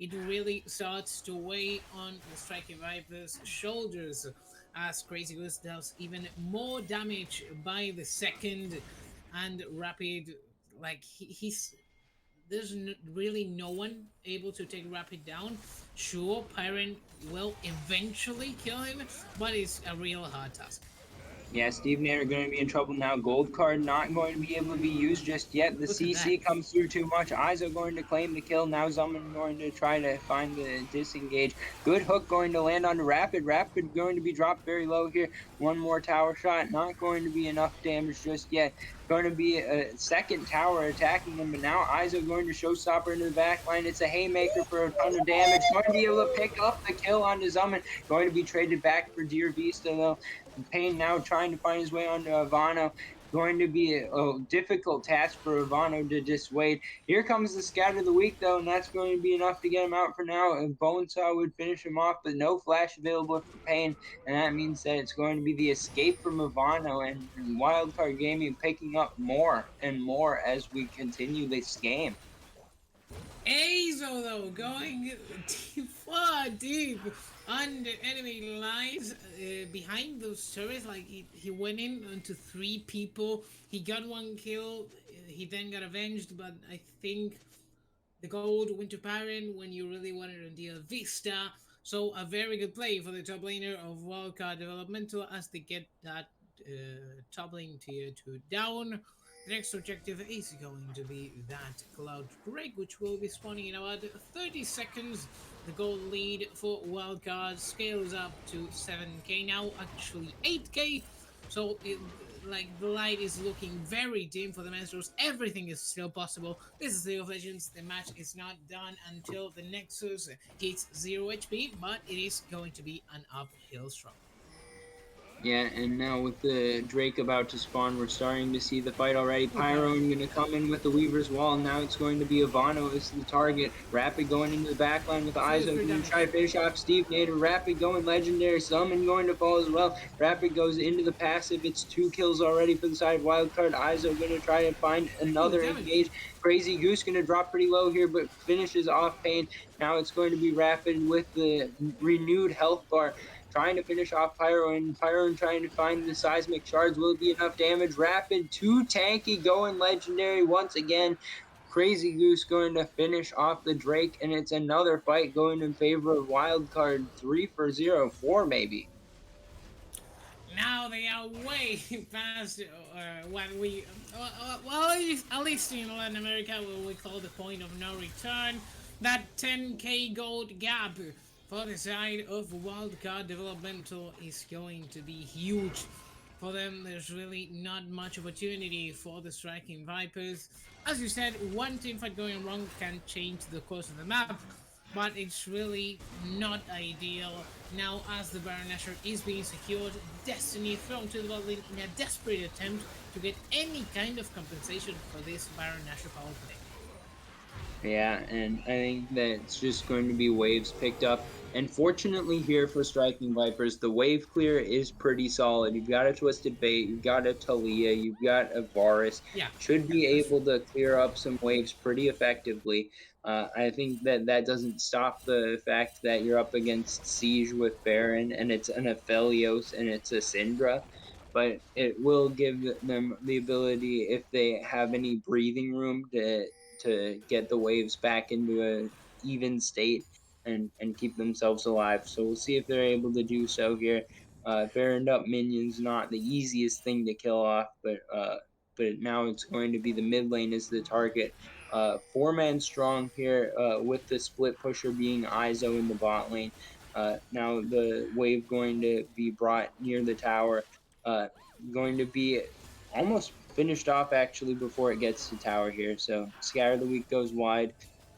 it really starts to weigh on the Striking Viper's shoulders, as Crazy Goose does even more damage by the second, and Rapid, like he's there's really no one able to take Rapid down. Sure, Pyron will eventually kill him, but it's a real hard task. Yeah, Steve Nair are going to be in trouble now. Gold card not going to be able to be used just yet. The CC comes through too much. Izo going to claim the kill. Now Zuman going to try to find the disengage. Good hook going to land on Rapid. Rapid going to be dropped very low here. One more tower shot. Not going to be enough damage just yet. Going to be a second tower attacking him, but now Izo going to showstopper into the back line. It's a haymaker for a ton of damage. Going to be able to pick up the kill onto Zuman. Going to be traded back for Dear Vista though. Payne now trying to find his way onto Ivano. Going to be a difficult task for Ivano to dissuade. Here comes the scatter of the week, though, and that's going to be enough to get him out for now. Bonesaw would finish him off, but no flash available for Payne, and that means that it's going to be the escape from Ivano, and Wildcard Gaming picking up more and more as we continue this game. Azo, though, going far deep under enemy lines, behind those turrets. Like he went in onto 3 people. He got 1 kill. He then got avenged, but I think the gold went to Pyron when you really wanted to deal Vista. So a very good play for the top laner of Wildcard Developmental as they get that top lane tier 2 down. The next objective is going to be that Cloud Break, which will be spawning in about 30 seconds. The gold lead for Wildcard scales up to 7k now, actually 8k. So, like, the light is looking very dim for the Maestros. Everything is still possible. This is League of Legends. The match is not done until the Nexus hits 0 HP, but it is going to be an uphill struggle. Yeah, and now with the Drake about to spawn, we're starting to see the fight already. Pyron going to come in with the Weaver's Wall. Now it's going to be Ivano as the target. Rapid going into the backline with Izo. Going to try to finish off Steve Nader. Rapid going legendary. Summon going to fall as well. Rapid goes into the passive. It's 2 kills already for the side of Wildcard. Izo going to try to find another engage. Crazy Goose going to drop pretty low here, but finishes off Pain. Now it's going to be Rapid with the renewed health bar, trying to finish off Pyro and trying to find the seismic shards. Will it be enough damage? Rapid too tanky, going legendary once again. Crazy Goose going to finish off the Drake, and it's another fight going in favor of Wildcard. 3-0, 4 maybe. Now they are way past what we, well, at least in Latin America, what we call the point of no return. That 10k gold gap for the side of Wildcard Developmental is going to be huge. For them, there's really not much opportunity for the Striking Vipers. As you said, one teamfight going wrong can change the course of the map, but it's really not ideal now as the Baron Nashor is being secured. Destiny thrown to the bot lane in a desperate attempt to get any kind of compensation for this Baron Nashor power play. Yeah, and I think that it's just going to be waves picked up. And fortunately here for Striking Vipers, the wave clear is pretty solid. You've got a Twisted Fate, you've got a Talia, you've got a Varus. Yeah, Should be that's true. able to clear up some waves pretty effectively. I think that that doesn't stop the fact that you're up against Siege with Baron, and it's an Aphelios, and it's a Syndra. But it will give them the ability, if they have any breathing room, to get the waves back into a even state and keep themselves alive. So we'll see if they're able to do so here. Baroned up minions not the easiest thing to kill off, but now it's going to be the mid lane as the target. 4-man strong here with the split pusher being Izo in the bot lane. Now the wave going to be brought near the tower. Uh, Going to be almost finished off actually before it gets to tower here. So Scatter the Weak goes wide.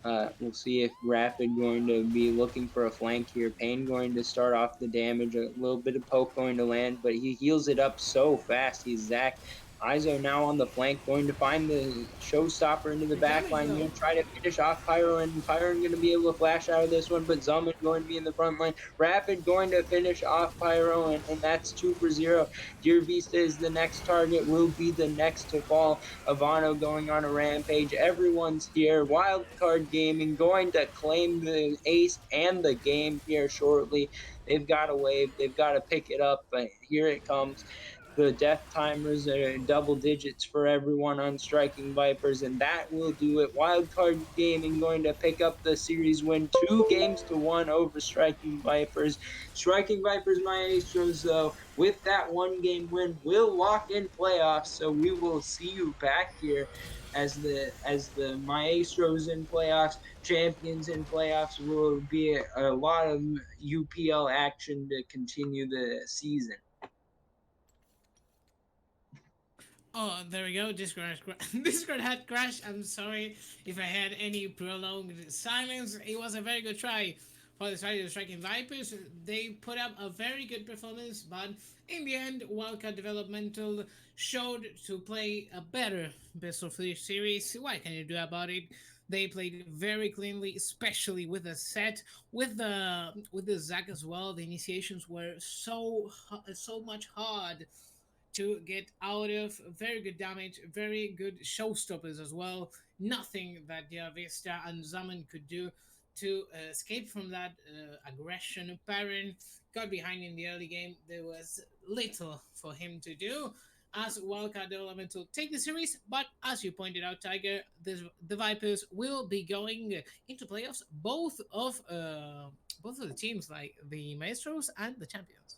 We'll see if Rapid going to be looking for a flank here. Pain going to start off the damage. A little bit of poke going to land, but he heals it up so fast. He's Zach. Izo now on the flank, going to find the showstopper into the Good back damage line. though. Going to try to finish off Pyro, and Pyro going to be able to flash out of this one, but Zuman going to be in the front line. Rapid going to finish off Pyro, and that's 2-0. Dear Vista is the next target, will be the next to fall. Ivano going on a rampage. Everyone's here. Wildcard Gaming going to claim the ace and the game here shortly. They've got a wave. They've got to pick it up, but here it comes. The death timers are double digits for everyone on Striking Vipers, and that will do it. Wildcard Gaming going to pick up the series win 2-1 over Striking Vipers. Striking Vipers Maestros, though, with that 1-game win, will lock in playoffs. So we will see you back here as the Maestros in playoffs, champions in playoffs. Will be a lot of UPL action to continue the season. Oh, there we go. Discord, Discord had crashed. I'm sorry if I had any prolonged silence. It was a very good try for the side of the Striking Vipers. They put up a very good performance, but in the end, Wildcard Developmental showed to play a better best of 3 series. What can you do about it? They played very cleanly, especially with the set, with the Zac as well. The initiations were so much hard to get out of. Very good damage, very good showstoppers as well. Nothing that Vista and Zaman could do to escape from that aggression. Baron got behind in the early game. There was little for him to do as Wildcard Elemental take the series. But as you pointed out, Tiger, the Vipers will be going into playoffs. Both of the teams, like the Maestros and the Champions.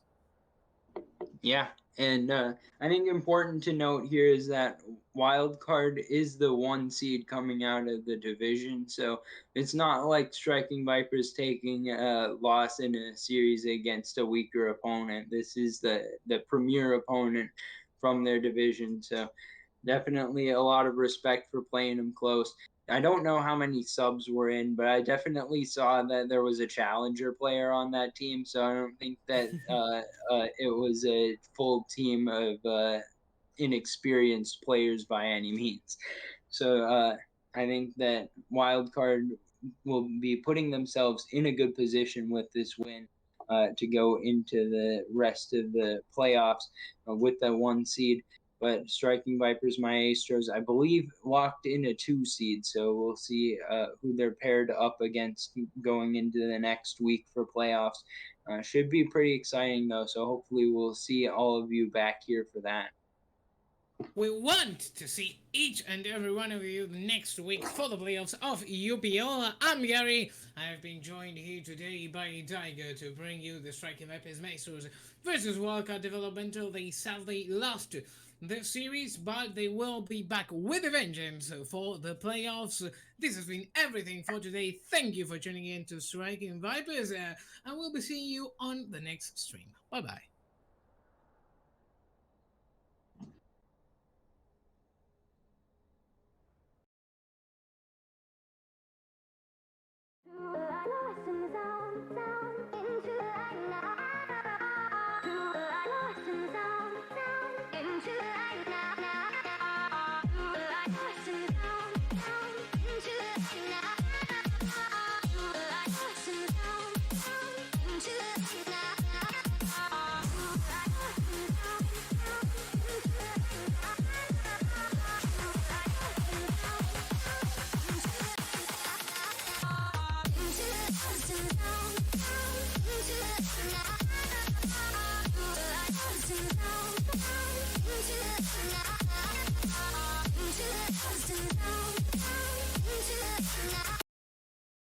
Yeah, and I think important to note here is that Wildcard is the 1 seed coming out of the division, so it's not like Striking Vipers taking a loss in a series against a weaker opponent. This is the premier opponent from their division, so definitely a lot of respect for playing them close. I don't know how many subs were in, but I definitely saw that there was a challenger player on that team. So I don't think that it was a full team of inexperienced players by any means. So I think that Wildcard will be putting themselves in a good position with this win to go into the rest of the playoffs with that 1 seed. But Striking Vipers Maestros, I believe, locked in a 2 seed, so we'll see who they're paired up against going into the next week for playoffs. Should be pretty exciting though, so hopefully we'll see all of you back here for that. We want to see each and every one of you next week for the playoffs of UPL. I'm Gary. I have been joined here today by Tiger to bring you the Striking Vipers Maestros versus Wildcard Developmental. They sadly lost the series, but they will be back with a vengeance for the playoffs. This has been everything for today. Thank you for tuning in to Striking Vipers, and we'll be seeing you on the next stream. Bye-bye. Into the